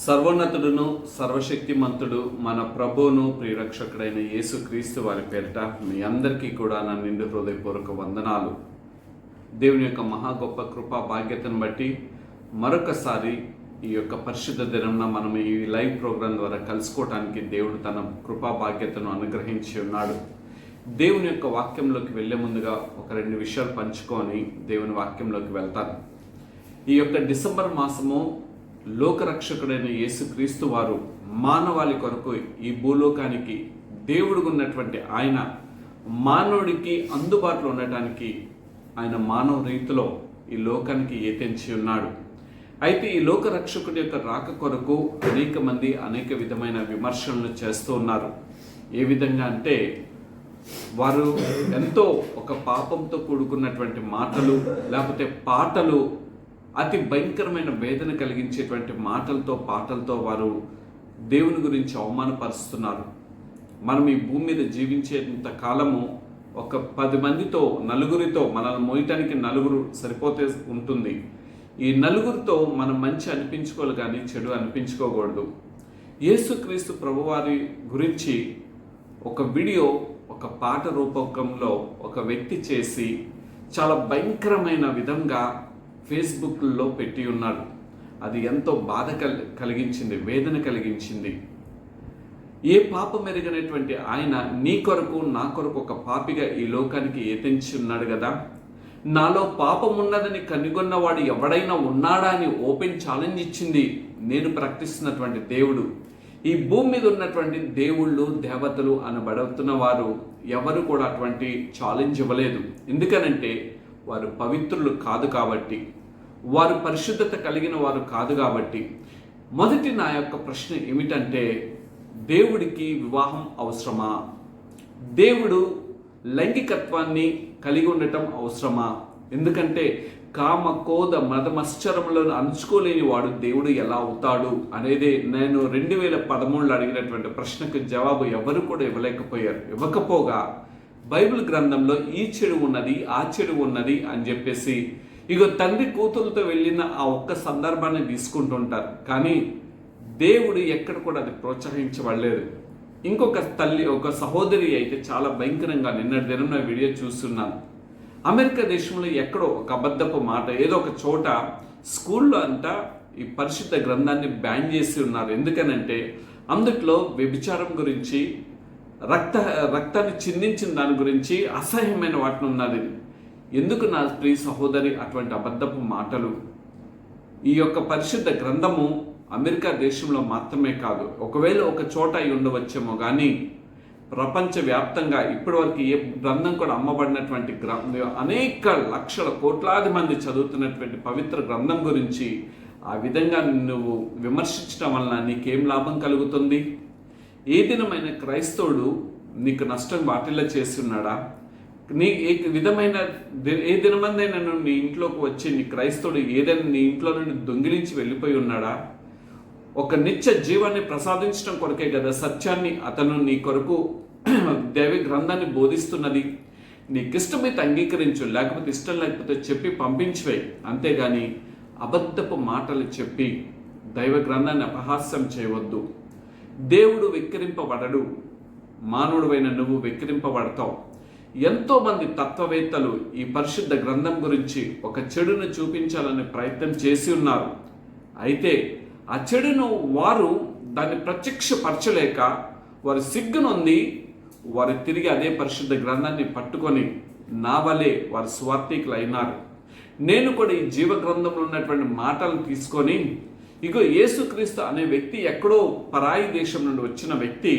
సర్వోన్నతుడును సర్వశక్తిమంతుడు మన ప్రభువును ప్రియరక్షకుడైన యేసుక్రీస్తు వారి పేరిట మీ అందరికీ కూడా నా నిండు హృదయపూర్వక వందనాలు. దేవుని యొక్క మహా గొప్ప కృపా భాగ్యతను బట్టి మరొకసారి ఈ యొక్క పరిశుద్ధ దినంన మనం ఈ లైవ్ ప్రోగ్రాం ద్వారా కలుసుకోవడానికి దేవుడు తన కృపా భాగ్యతను అనుగ్రహించి ఉన్నాడు. దేవుని యొక్క వాక్యంలోకి వెళ్ళే ముందుగా ఒక రెండు విషయాలు పంచుకొని దేవుని వాక్యంలోకి వెళ్తాను. ఈ యొక్క డిసెంబర్ మాసము లోకరక్షకుడైన యేసుక్రీస్తు వారు మానవాళి కొరకు ఈ భూలోకానికి దేవుడు ఉన్నటువంటి ఆయన మానవుడికి అందుబాటులో ఉండటానికి ఆయన మానవ రీతిలో ఈ లోకానికి ఏతించి ఉన్నాడు. అయితే ఈ లోకరక్షకుడి యొక్క రాక కొరకు అనేక మంది అనేక విధమైన విమర్శలను చేస్తూ ఉన్నారు. ఏ విధంగా అంటే వారు ఎంతో ఒక పాపంతో కూడుకున్నటువంటి మాటలు లేకపోతే పాటలు, అతి భయంకరమైన వేదన కలిగించేటువంటి మాటలతో పాటలతో వారు దేవుని గురించి అవమానపరుస్తున్నారు. మనం ఈ భూమి మీద జీవించేంత కాలము ఒక 10 మందితో నలుగురితో మనల్ని మోయటానికి నలుగురు సరిపోతే ఉంటుంది. ఈ నలుగురితో మనం మంచి అనిపించుకోవాలి కానీ చెడు అనిపించుకోకూడదు. యేసుక్రీస్తు ప్రభువారి గురించి ఒక వీడియో ఒక పాట రూపకంలో ఒక వ్యక్తి చేసి చాలా భయంకరమైన విధంగా ఫేస్బుక్లో పెట్టి ఉన్నాడు. అది ఎంతో బాధ కలిగించింది, వేదన కలిగించింది. ఏ పాపం ఎరిగినటువంటి ఆయన నీ కొరకు నా కొరకు ఒక పాపిగా ఈ లోకానికి ఏతించి ఉన్నాడు కదా. నాలో పాపం ఉన్నదని కనుగొన్నవాడు ఎవడైనా ఉన్నాడా అని ఓపెన్ ఛాలెంజ్ ఇచ్చింది నేను ప్రకటిస్తున్నటువంటి దేవుడు. ఈ భూమి మీద ఉన్నటువంటి దేవుళ్ళు దేవతలు అనబడుతున్న వారు ఎవరు కూడా అటువంటి ఛాలెంజ్ ఇవ్వలేదు. ఎందుకనంటే వారు పవిత్రులు కాదు కాబట్టి, వారు పరిశుద్ధత కలిగిన వారు కాదు కాబట్టి. మొదటి నా యొక్క ప్రశ్న ఏమిటంటే, దేవుడికి వివాహం అవసరమా? దేవుడు లైంగికత్వాన్ని కలిగి ఉండటం అవసరమా? ఎందుకంటే కామ కోద మదమశ్చరములను అణుచుకోలేని వాడు దేవుడు ఎలా అవుతాడు అనేది నేను 2013లో అడిగినటువంటి ప్రశ్నకు జవాబు ఎవరు కూడా ఇవ్వలేకపోయారు. ఇవ్వకపోగా బైబిల్ గ్రంథంలో ఈ చెడు ఉన్నది ఆ చెడు ఉన్నది అని చెప్పేసి ఇగో తండ్రి కూతురుతో వెళ్ళిన ఆ ఒక్క సందర్భాన్ని తీసుకుంటుంటారు. కానీ దేవుడు ఎక్కడ కూడా అది ప్రోత్సహించబడలేదు. ఇంకొక తల్లి, ఒక సహోదరి అయితే చాలా భయంకరంగా నిన్నటి దినం నా వీడియో చూస్తున్నాను. అమెరికా దేశంలో ఎక్కడో ఒక అబద్ధపు మాట, ఏదో ఒక చోట స్కూల్లో అంతా ఈ పరిశుద్ధ గ్రంథాన్ని బ్యాన్ చేసి ఉన్నారు. ఎందుకనంటే అందుట్లో వ్యభిచారం గురించి, రక్తాన్ని చిందించిన దాని గురించి అసహ్యమైన వాటిని ఉన్నది. ఎందుకు నా ప్రియ సహోదరి అటువంటి అబద్ధపు మాటలు? ఈ యొక్క పరిశుద్ధ గ్రంథము అమెరికా దేశంలో మాత్రమే కాదు, ఒకవేళ ఒక చోట అయి ఉండవచ్చేమో కానీ ప్రపంచవ్యాప్తంగా ఇప్పటివరకు ఏ గ్రంథం కూడా అమ్మబడినటువంటి అనేక లక్షల కోట్లాది మంది చదువుతున్నటువంటి పవిత్ర గ్రంథం గురించి ఆ విధంగా నువ్వు విమర్శించడం వలన నీకేం లాభం కలుగుతుంది? ఏ దినమైన క్రైస్తవుడు నీకు నష్టం వాటిల్లో చేసి ఉన్నాడా? నీ ఏ విధమైన ఏ దినమందైనా నీ ఇంట్లోకి వచ్చి నీ క్రైస్తవుడు ఏదైనా నీ ఇంట్లో నుండి దొంగిలించి వెళ్ళిపోయి ఉన్నాడా? ఒక నిత్య జీవాన్ని ప్రసాదించడం కొరకే కదా సత్యాన్ని అతను నీ కొరకు దైవ గ్రంథాన్ని బోధిస్తున్నది. నీకు ఇష్టమైతే అంగీకరించు, లేకపోతే ఇష్టం లేకపోతే చెప్పి పంపించివేయి. అంతేగాని అబద్ధపు మాటలు చెప్పి దైవ గ్రంథాన్ని అపహాస్యం చేయవద్దు. దేవుడు వెక్కిరింపబడడు, మానవుడైన నువ్వు వెక్కిరింపబడతావు. ఎంతోమంది తత్వవేత్తలు ఈ పరిశుద్ధ గ్రంథం గురించి ఒక చెడును చూపించాలనే ప్రయత్నం చేసి ఉన్నారు. అయితే ఆ చెడును వారు దాన్ని ప్రత్యక్షపరచలేక వారు సిగ్గునొంది వారు తిరిగి అదే పరిశుద్ధ గ్రంథాన్ని పట్టుకొని నా వలే వారు స్వార్థికులు అయినారు. నేను కూడా ఈ జీవ గ్రంథంలో ఉన్నటువంటి మాటలను తీసుకొని ఇగో యేసుక్రీస్తు అనే వ్యక్తి ఎక్కడో పరాయి దేశం నుండి వచ్చిన వ్యక్తి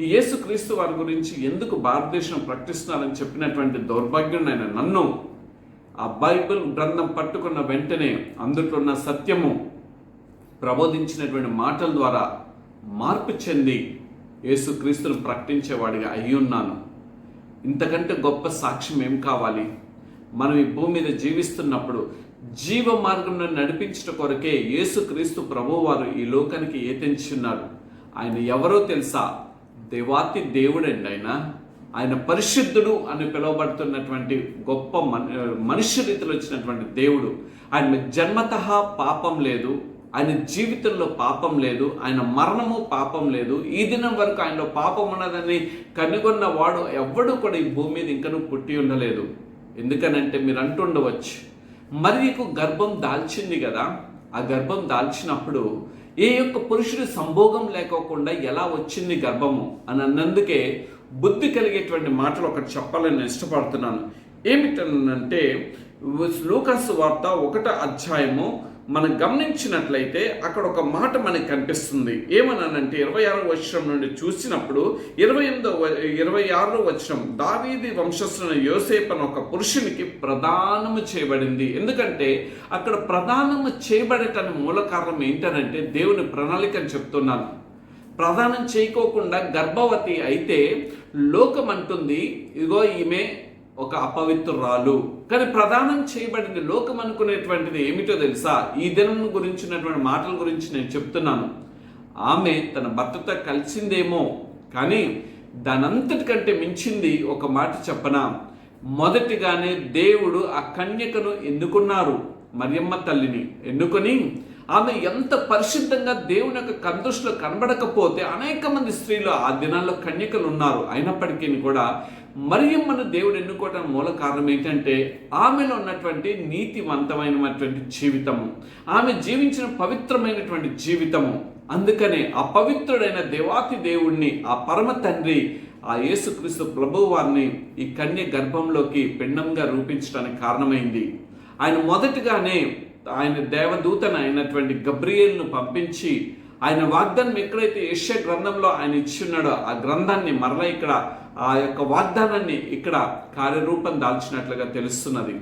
ఈ యేసుక్రీస్తు వారి గురించి ఎందుకు భారతదేశం ప్రకటిస్తున్నారని చెప్పినటువంటి దౌర్భాగ్యుడైన నన్ను ఆ బైబిల్ గ్రంథం పట్టుకున్న వెంటనే అందులో ఉన్న సత్యము ప్రబోధించినటువంటి మాటల ద్వారా మార్పు చెంది యేసుక్రీస్తును ప్రకటించేవాడిగా అయి ఉన్నాను. ఇంతకంటే గొప్ప సాక్ష్యం ఏం కావాలి? మనం ఈ భూమి మీద జీవిస్తున్నప్పుడు జీవ మార్గంలో నడిపించడం కొరకే యేసుక్రీస్తు ప్రభువారు ఈ లోకానికి ఏతించున్నారు. ఆయన ఎవరో తెలుసా? దేవాతి దేవుడండి. ఆయన పరిశుద్ధుడు అని పిలువబడుతున్నటువంటి గొప్ప మనుష్య రీతిలో వచ్చినటువంటి దేవుడు. ఆయన జన్మతః పాపం లేదు, ఆయన జీవితంలో పాపం లేదు, ఆయన మరణము పాపం లేదు, ఈ దినం వరకు ఆయనలో పాపం ఉన్నదని కనుగొన్న వాడు ఎవ్వడు కూడా ఈ భూమి మీద ఇంకనూ పుట్టి ఉండలేదు. ఎందుకనంటే మీరు అంటుండవచ్చు, మరియకు గర్భం దాల్చింది కదా, ఆ గర్భం దాల్చినప్పుడు ఏ యొక్క పురుషుడి సంభోగం లేకోకుండా ఎలా వచ్చింది గర్భము అని అన్నందుకే బుద్ధి కలిగేటువంటి మాటలు ఒకటి చెప్పాలని నేను ఇష్టపడుతున్నాను. ఏమిటంటే లూకాసు వార్త 1వ అధ్యాయము మనం గమనించినట్లయితే అక్కడ ఒక మాట మనకి కనిపిస్తుంది. ఏమనంటే 26వ వచనం నుండి చూసినప్పుడు 26వ వచనం, దావీదు వంశస్థులైన యోసేపు అనే ఒక పురుషునికి ప్రదానము చేయబడింది. ఎందుకంటే అక్కడ ప్రదానము చేయబడటానికి మూల కారణం ఏంటనంటే దేవుని ప్రణాళిక అని చెప్తున్నాను. ప్రదానం చేయకోకుండా గర్భవతి అయితే లోకం అంటుంది, ఇదిగో ఈమె ఒక అపవిత్రురాలు. కానీ ప్రదానం చేయబడింది. లోకం అనుకునేటువంటిది ఏమిటో తెలుసా? ఈ దినం గురించినటువంటి మాటల గురించి నేను చెప్తున్నాను. ఆమె తన భర్తతో కలిసిందేమో, కానీ దానంతటికంటే మించింది ఒక మాట చెప్పనా? మొదటిగానే దేవుడు ఆ కన్యకను ఎన్నుకున్నారు, మరియమ్మ తల్లిని ఎన్నుకొని ఆమె ఎంత పరిశుద్ధంగా దేవుని యొక్క కనుదృష్టిలో కనబడకపోతే అనేక మంది స్త్రీలు ఆ దినాల్లో కన్యకలు ఉన్నారు. అయినప్పటికీ కూడా మరియమ్మను దేవుడు ఎన్నుకోవడానికి మూల కారణం ఏంటంటే ఆమెలో ఉన్నటువంటి నీతివంతమైనటువంటి జీవితము, ఆమె జీవించిన పవిత్రమైనటువంటి జీవితము. అందుకనే ఆ పవిత్రుడైన దేవాతి దేవుణ్ణి, ఆ పరమ తండ్రి, ఆ యేసుక్రీస్తు ప్రభువు వారిని ఈ కన్య గర్భంలోకి పిండంగా రూపించడానికి కారణమైంది. ఆయన మొదటిగానే ఆయన దేవదూతను అయినటువంటి గబ్రియేలును పంపించి ఆయన వాగ్దానం ఎక్కడైతే యెషయా గ్రంథంలో ఆయన ఇచ్చున్నాడో ఆ గ్రంథాన్ని మరలా ఇక్కడ ఆ యొక్క వాగ్దానాన్ని ఇక్కడ కార్యరూపం దాల్చినట్లుగా తెలుస్తున్నది.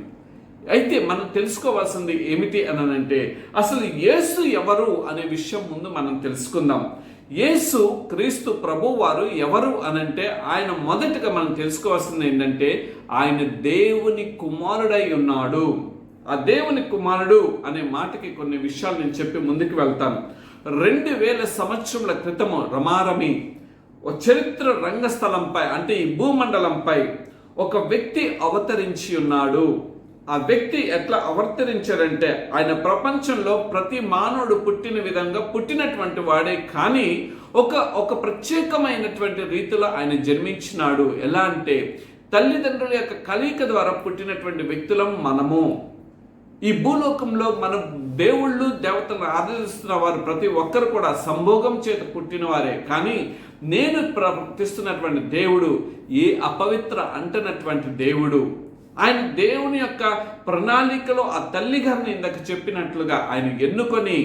అయితే మనం తెలుసుకోవాల్సింది ఏమిటి అనంటే అసలు యేసు ఎవరు అనే విషయం ముందు మనం తెలుసుకుందాం. యేసు క్రీస్తు ప్రభువు వారు ఎవరు అనంటే ఆయన మొదటగా మనం తెలుసుకోవాల్సింది ఏంటంటే ఆయన దేవుని కుమారుడై ఉన్నాడు. ఆ దేవుని కుమారుడు అనే మాటకి కొన్ని విషయాలు నేను చెప్పి ముందుకు వెళ్తాను. 2000 సంవత్సరముల క్రితము రమారమి చరిత్ర రంగస్థలంపై అంటే ఈ భూమండలంపై ఒక వ్యక్తి అవతరించి ఉన్నాడు. ఆ వ్యక్తి ఎట్లా అవతరించాడంటే ఆయన ప్రపంచంలో ప్రతి మానవుడు పుట్టిన విధంగా పుట్టినటువంటి వాడే, కానీ ఒక ప్రత్యేకమైనటువంటి రీతిలో ఆయన జన్మించినాడు. ఎలా అంటే తల్లిదండ్రుల యొక్క కలయిక ద్వారా పుట్టినటువంటి వ్యక్తులం మనము. ఈ భూలోకంలో మనం దేవుళ్ళు దేవతలను ఆరాధిస్తున్న వారు ప్రతి ఒక్కరు కూడా సంభోగం చేత పుట్టిన వారే, కానీ నేను ప్రవర్తిస్తున్నటువంటి దేవుడు ఏ అపవిత్ర అంటనటువంటి దేవుడు. ఆయన దేవుని యొక్క ప్రణాళికలో ఆ తల్లి గారిని ఇందాక చెప్పినట్లుగా ఆయన ఎన్నుకొని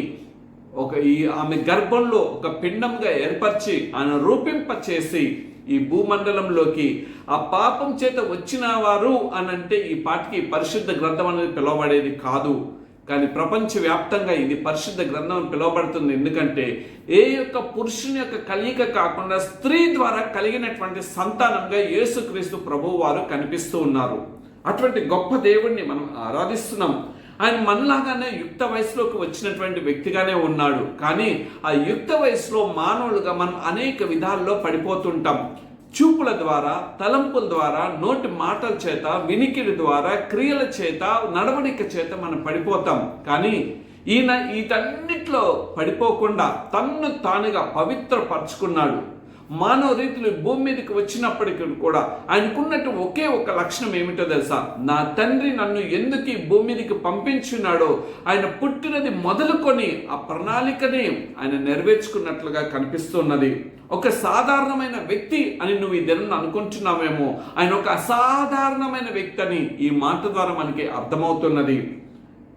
ఆమె గర్భంలో ఒక పిండంగా ఏర్పరిచి ఆయన రూపింపచేసి ఈ భూమండలంలోకి ఆ పాపం చేత వచ్చిన వారు అనంటే ఈ పాటికి పరిశుద్ధ గ్రంథం అనేది పిలువబడేది కాదు. కానీ ప్రపంచవ్యాప్తంగా ఇది పరిశుద్ధ గ్రంథం అని పిలువబడుతుంది. ఎందుకంటే ఏ యొక్క పురుషుని యొక్క కలయిక కాకుండా స్త్రీ ద్వారా కలిగినటువంటి సంతానంగా యేసుక్రీస్తు ప్రభువు వారు కనిపిస్తూ ఉన్నారు. అటువంటి గొప్ప దేవుణ్ణి మనం ఆరాధిస్తున్నాం. ఆయన మనలాగానే యుక్త వయసులోకి వచ్చినటువంటి వ్యక్తిగానే ఉన్నాడు. కానీ ఆ యుక్త వయసులో మానవులుగా మనం అనేక విధాల్లో పడిపోతుంటాం. చూపుల ద్వారా, తలంపుల ద్వారా, నోటి మాటల చేత, వినికిడి ద్వారా, క్రియల చేత, నడవడిక చేత మనం పడిపోతాం. కానీ ఈయన వీటన్నిటిలో పడిపోకుండా తన్ను తానుగా పవిత్రపరచుకున్నాడు. మానవ రీతిలో భూమి మీదకి వచ్చినప్పటికీ కూడా ఆయనకున్నట్టు ఒకే ఒక లక్షణం ఏమిటో తెలుసా? నా తండ్రి నన్ను ఎందుకు ఈ భూమి మీదకి పంపించున్నాడో ఆయన పుట్టినది మొదలుకొని ఆ ప్రణాళికని ఆయన నెరవేర్చుకున్నట్లుగా కనిపిస్తున్నది. ఒక సాధారణమైన వ్యక్తి అని నువ్వు ఈ దినం అనుకుంటున్నావేమో, ఆయన ఒక అసాధారణమైన వ్యక్తి అని ఈ మాట ద్వారా మనకి అర్థమవుతున్నది.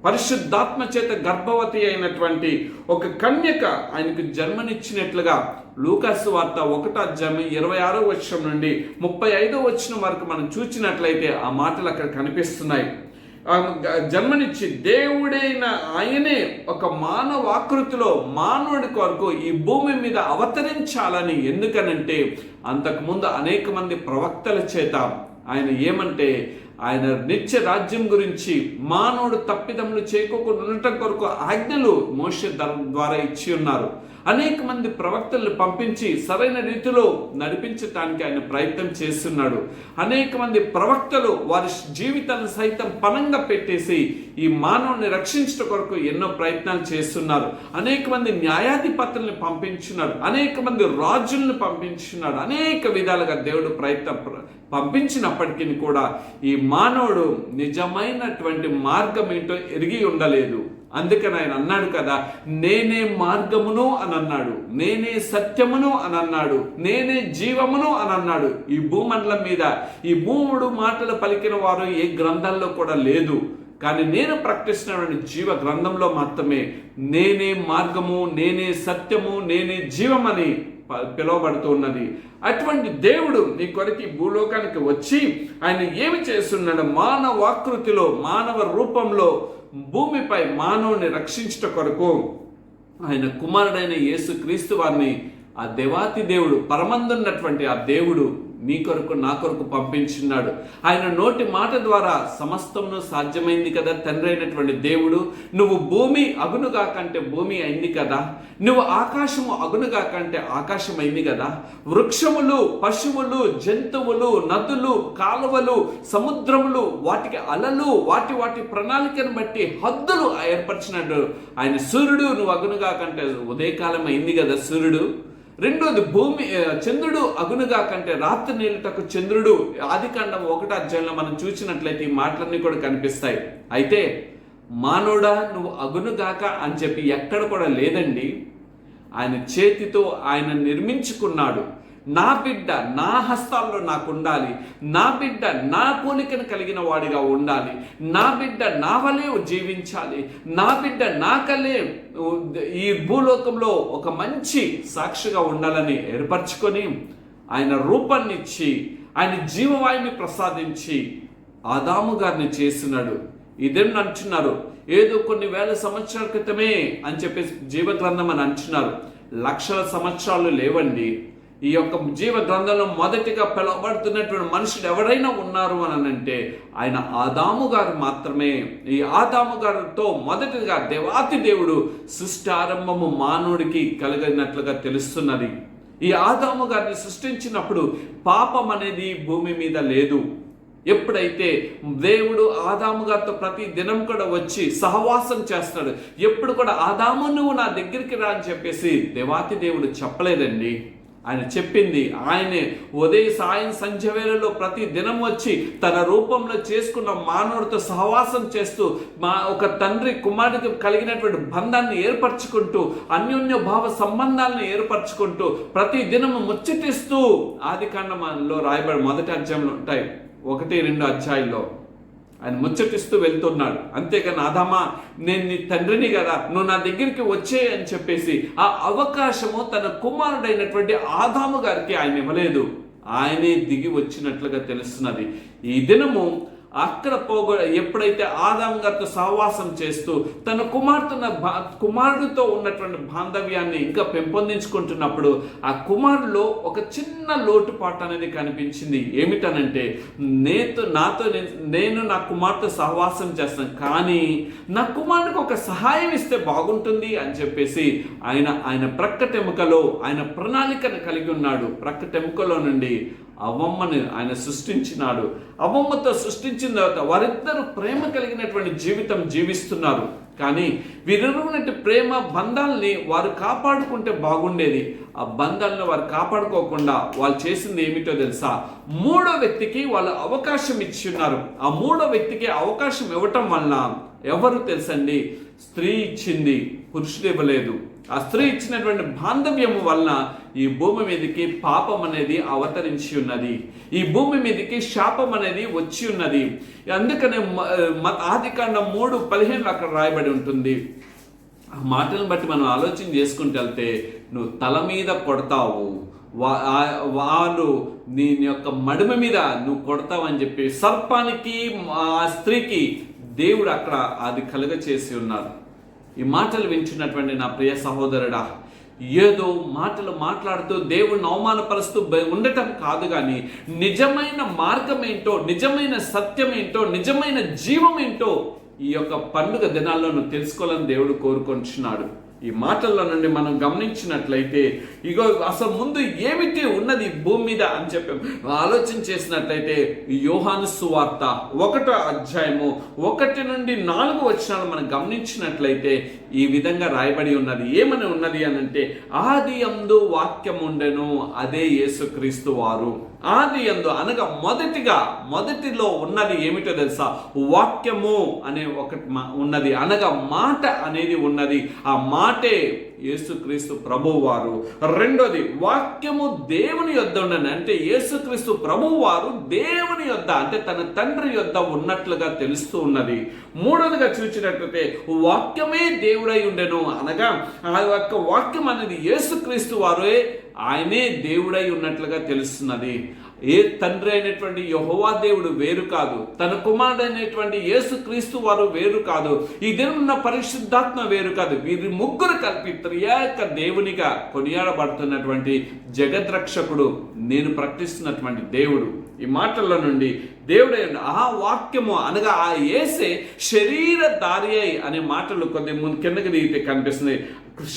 పరిశుద్ధాత్మ చేత గర్భవతి అయినటువంటి ఒక కన్యక ఆయనకు జన్మనిచ్చినట్లుగా లూకాసు వార్త 1వ అధ్యాయం 26వ వచనం నుండి 35వ వచనం వరకు మనం చూసినట్లయితే ఆ మాటలు అక్కడ కనిపిస్తున్నాయి. జన్మనిచ్చి దేవుడైన ఆయనే ఒక మానవాకృతిలో మానవుడి కొరకు ఈ భూమి మీద అవతరించాలని. ఎందుకనంటే అంతకుముందు అనేక మంది ప్రవక్తల చేత ఆయన ఏమంటే ఆయన నిత్య రాజ్యం గురించి మానవుడు తప్పిదములు చేయకోకుండా ఉండటం కొరకు ఆజ్ఞలు మోషే ద్వారా ఇచ్చి ఉన్నారు. అనేక మంది ప్రవక్తలను పంపించి సరైన రీతిలో నడిపించటానికి ఆయన ప్రయత్నం చేస్తున్నాడు. అనేక మంది ప్రవక్తలు వారి జీవితాలను సైతం పణంగా పెట్టేసి ఈ మానవుని రక్షించడం కొరకు ఎన్నో ప్రయత్నాలు చేస్తున్నారు. అనేక మంది న్యాయాధిపతుల్ని పంపించున్నాడు, అనేక మంది రాజులను పంపించున్నాడు. అనేక విధాలుగా దేవుడు పంపించినప్పటికీ కూడా ఈ మానవుడు నిజమైనటువంటి మార్గం ఏంటో ఎరిగి ఉండలేదు. అందుకని ఆయన అన్నాడు కదా, నేనే మార్గమును అని అన్నాడు, నేనే సత్యమును అని అన్నాడు, నేనే జీవమును అని అన్నాడు. ఈ భూమండలం మీద ఈ 3 మాటలు పలికిన వారు ఏ గ్రంథాల్లో కూడా లేదు. కానీ నేను ప్రకటిస్తున్న జీవ గ్రంథంలో మాత్రమే నేనే మార్గము, నేనే సత్యము, నేనే జీవమని పిలువబడుతూ ఉన్నది. అటువంటి దేవుడు నీ కొరకు భూలోకానికి వచ్చి ఆయన ఏమి చేస్తున్నాడు? మానవాకృతిలో, మానవ రూపంలో భూమిపై మానవుని రక్షించట కొరకు ఆయన కుమారుడైన యేసుక్రీస్తు వారిని ఆ దేవాతి దేవుడు, పరమందున్నటువంటి ఆ దేవుడు నీ కొరకు నా కొరకు పంపించున్నాడు. ఆయన నోటి మాట ద్వారా సమస్తమును సాధ్యమైంది కదా. తండ్రి అయినటువంటి దేవుడు, నువ్వు భూమి అగునుగా కంటే భూమి అయింది కదా, నువ్వు ఆకాశము అగునుగా కంటే ఆకాశం అయింది కదా, వృక్షములు, పశువులు, జంతువులు, నదులు, కాలువలు, సముద్రములు, వాటికి అలలు, వాటి ప్రణాళికను బట్టి హద్దులు ఏర్పరిచినట్టు ఆయన సూర్యుడు నువ్వు అగునుగా కంటే ఉదయకాలం అయింది కదా సూర్యుడు. రెండోది చంద్రుడు అగునుగా కంటే రాత్రి నీళ్ళటకు చంద్రుడు. ఆదికాండం 1వ అధ్యాయంలో మనం చూసినట్లయితే ఈ మాటలన్నీ కూడా కనిపిస్తాయి. అయితే మానవుడా నువ్వు అగునుగాక అని చెప్పి ఎక్కడ కూడా లేదండి. ఆయన చేతితో ఆయన నిర్మించుకున్నాడు. నా బిడ్డ నా హస్తాల్లో నాకు ఉండాలి, నా బిడ్డ నా పోలికను కలిగిన వాడిగా ఉండాలి, నా బిడ్డ నా వలే జీవించాలి, నా బిడ్డ నా కలే ఈ భూలోకంలో ఒక మంచి సాక్షిగా ఉండాలని ఏర్పరచుకొని ఆయన రూపాన్నిచ్చి ఆయన జీవవాయుని ప్రసాదించి ఆదాము గారిని చేస్తున్నాడు. ఇదేం అంటున్నారు, ఏదో కొన్ని వేల సంవత్సరాల క్రితమే అని చెప్పేసి జీవగ్రంథం అని అంటున్నారు. లక్షల సంవత్సరాలు లేవండి. ఈ యొక్క జీవ గ్రంథంలో మొదటిగా పిలువబడుతున్నటువంటి మనుషుడు ఎవరైనా ఉన్నారు అని అంటే ఆయన ఆదాము గారు మాత్రమే. ఈ ఆదాము గారితో మొదటిగా దేవాతి దేవుడు సృష్టి ఆరంభము మానవుడికి కలిగినట్లుగా తెలుస్తున్నది. ఈ ఆదాము గారిని సృష్టించినప్పుడు పాపం అనేది భూమి మీద లేదు. ఎప్పుడైతే దేవుడు ఆదాము గారితో ప్రతి దినం కూడా వచ్చి సహవాసం చేస్తాడు, ఎప్పుడు కూడా ఆదాము నువ్వు నా దగ్గరికి రా అని చెప్పేసి దేవాతి దేవుడు చెప్పలేదండి. ఆయన చెప్పింది ఆయనే ఉదయ సాయం సంధ్య వేళలో ప్రతి దినం వచ్చి తన రూపంలో చేసుకున్న మానవుడితో సహవాసం చేస్తూ ఒక తండ్రి కుమారుడికి కలిగినటువంటి బంధాన్ని ఏర్పరచుకుంటూ అన్యోన్య భావ సంబంధాలను ఏర్పరచుకుంటూ ప్రతి దినము ముచ్చటిస్తూ ఆదికాండంలో రాయబడి 1వ అధ్యాయంలో ఉంటాయి, 1-2 అధ్యాయాల్లో ఆయన ముచ్చటిస్తూ వెళ్తున్నాడు. అంతేగాని ఆదామా నేను నీ తండ్రిని కదా, నువ్వు నా దగ్గరికి వచ్చే అని చెప్పేసి ఆ అవకాశము తన కుమారుడైనటువంటి ఆదాము గారికి ఆయన ఇవ్వలేదు. ఆయనే దిగి వచ్చినట్లుగా తెలుస్తున్నది. ఈ దినము అక్కడ ఎప్పుడైతే ఆదాము గారితో సహవాసం చేస్తూ తన కుమారుడితో ఉన్నటువంటి బాంధవ్యాన్ని ఇంకా పెంపొందించుకుంటున్నప్పుడు ఆ కుమారుడిలో ఒక చిన్న లోటుపాటు అనేది కనిపించింది. ఏమిటనంటే నేను నా కుమార్తె సహవాసం చేస్తాను, కానీ నా కుమారుడికి ఒక సహాయం ఇస్తే బాగుంటుంది అని చెప్పేసి ఆయన ప్రక్కటెముకలో ఆయన ప్రణాళికను కలిగి ఉన్నాడు. ప్రక్కటెముకలో నుండి అవ్వమ్మని ఆయన సృష్టించినాడు. అవ్వమ్మతో సృష్టించిన తర్వాత వారిద్దరూ ప్రేమ కలిగినటువంటి జీవితం జీవిస్తున్నారు. కానీ వీరిరువునటి ప్రేమ బంధాలని వారు కాపాడుకుంటే బాగుండేది. ఆ బంధాలను వారు కాపాడుకోకుండా వాళ్ళు చేసింది ఏమిటో తెలుసా? 3వ వ్యక్తికి వాళ్ళు అవకాశం ఇచ్చి ఉన్నారు. ఆ 3వ వ్యక్తికి అవకాశం ఇవ్వటం వలన ఎవరు తెలుసండి? స్త్రీ ఇచ్చింది, పురుషుడు ఇవ్వలేదు. ఆ స్త్రీ ఇచ్చినటువంటి బాంధవ్యము వలన ఈ భూమి మీదకి పాపం అనేది అవతరించి ఉన్నది, ఈ భూమి మీదకి శాపం అనేది వచ్చి ఉన్నది. అందుకనే ఆదికాండం 3:15 అక్కడ రాయబడి ఉంటుంది. ఆ మాటలను బట్టి మనం ఆలోచన చేసుకుంటూ వెళ్తే నువ్వు తల మీద కొడతావు, వాళ్ళు నీ యొక్క మడిమ మీద నువ్వు కొడతావు అని చెప్పి సర్పానికి ఆ స్త్రీకి దేవుడు అక్కడ అది కలుగ చేసి ఉన్నారు. ఈ మాటలు వింటున్నటువంటి నా ప్రియ సహోదరుడా, ఏదో మాటలు మాట్లాడుతూ దేవుణ్ణి అవమానపరుస్తూ ఉండటం కాదు, కానీ నిజమైన మార్గం ఏంటో, నిజమైన సత్యం ఏంటో, నిజమైన జీవం ఏంటో ఈ యొక్క పండుగ దినాల్లో నువ్వు తెలుసుకోవాలని దేవుడు కోరుకుంటున్నాడు. ఈ మాటల్లో నుండి మనం గమనించినట్లయితే ఇగో అసలు ముందు ఏమిటి ఉన్నది భూమి మీద అని చెప్పి ఆలోచన చేసినట్లయితే యోహాను సువార్త 1వ అధ్యాయము 1 నుండి 4 వచనాలు మనం గమనించినట్లయితే ఈ విధంగా రాయబడి ఉన్నది. ఏమని ఉన్నది అని అంటే, ఆది యందు వాక్యం ఉండెను, అదే యేసుక్రీస్తు వారు. ఆది యందు అనగా మొదటిలో ఉన్నది ఏమిటో తెలుసా? వాక్యము అనే ఒకటి ఉన్నది, అనగా మాట అనేది ఉన్నది. ఆ మాటే యేసుక్రీస్తు ప్రభువు వారు. రెండోది, వాక్యము దేవుని యొద్ద ఉండను, అంటే యేసుక్రీస్తు ప్రభువు వారు దేవుని యొద్ద, అంటే తన తండ్రి యొద్ద ఉన్నట్లుగా తెలుస్తూ ఉన్నది. మూడోదిగా చూసినట్లయితే వాక్యమే దేవుడై ఉండెను, అనగా ఆ యొక్క వాక్యం అనేది యేసుక్రీస్తు వారే, ఆయనే దేవుడై ఉన్నట్లుగా తెలుస్తున్నది. ఏ తండ్రి అయినటువంటి యెహోవా దేవుడు వేరు కాదు, తన కుమారుడు అయినటువంటి యేసుక్రీస్తు వారు వేరు కాదు, ఈ దినమున్న పరిశుద్ధాత్మ వేరు కాదు. వీరి ముగ్గురు కలిపి త్రియేక దేవునిగా కొనియాడబడుతున్నటువంటి జగద్రక్షకుడు నేను ప్రకటిస్తున్నటువంటి దేవుడు. ఈ మాటల్లో నుండి దేవుడే ఆ వాక్యము అనగా ఆ యేసే శరీరధారి అయి అనే మాటలు కొద్ది ముందు కిందకి దిగితే కనిపిస్తుంది.